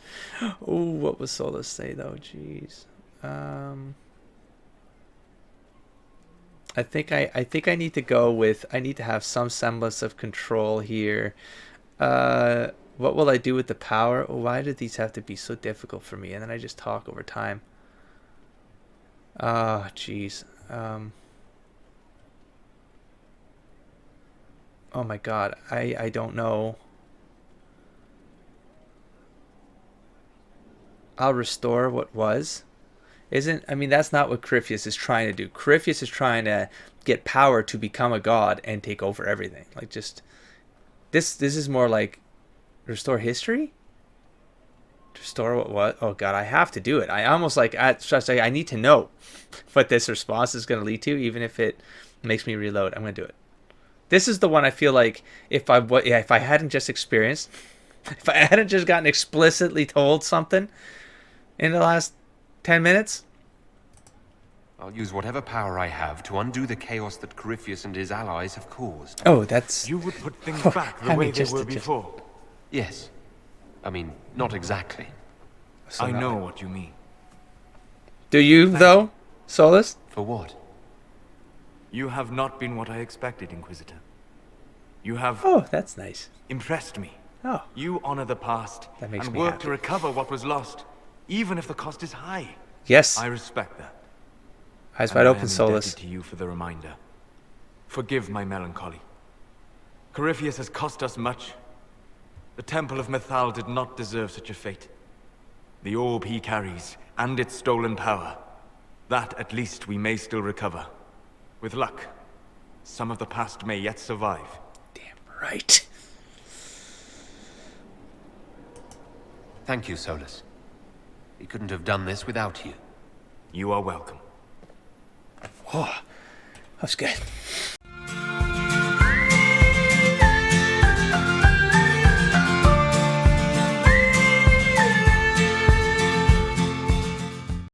Oh, what was Solus say though? Jeez. I think I need to go with... I need to have some semblance of control here. What will I do with the power? Oh, why do these have to be so difficult for me? And then I just talk over time. Oh, jeez. Oh my god. I don't know. I'll restore what was. I mean, that's not what Corypheus is trying to do. Corypheus is trying to get power to become a god and take over everything. Like, just... This is more like... Restore history? Restore what was? Oh god, I have to do it. I almost like... I need to know what this response is going to lead to, even if it makes me reload. I'm going to do it. This is the one I feel like if I hadn't just experienced... If I hadn't just gotten explicitly told something in the last 10 minutes... I'll use whatever power I have to undo the chaos that Corypheus and his allies have caused. Oh, that's... You would put things back the way they were before. Yes. I mean, not exactly. So I know what you mean. Do you, though, Solus? For what? You have not been what I expected, Inquisitor. You have... Oh, that's nice. ...impressed me. Oh. You honor the past that makes and me work happy. to recover what was lost, even if the cost is high. Yes. I respect that. Eyes wide open, Solus. I am indebted to you for the reminder. Forgive my melancholy. Corypheus has cost us much. The Temple of Mythal did not deserve such a fate. The orb he carries, and its stolen power, that at least we may still recover. With luck, some of the past may yet survive. Damn right. Thank you, Solus. We couldn't have done this without you. You are welcome. Oh, that's good.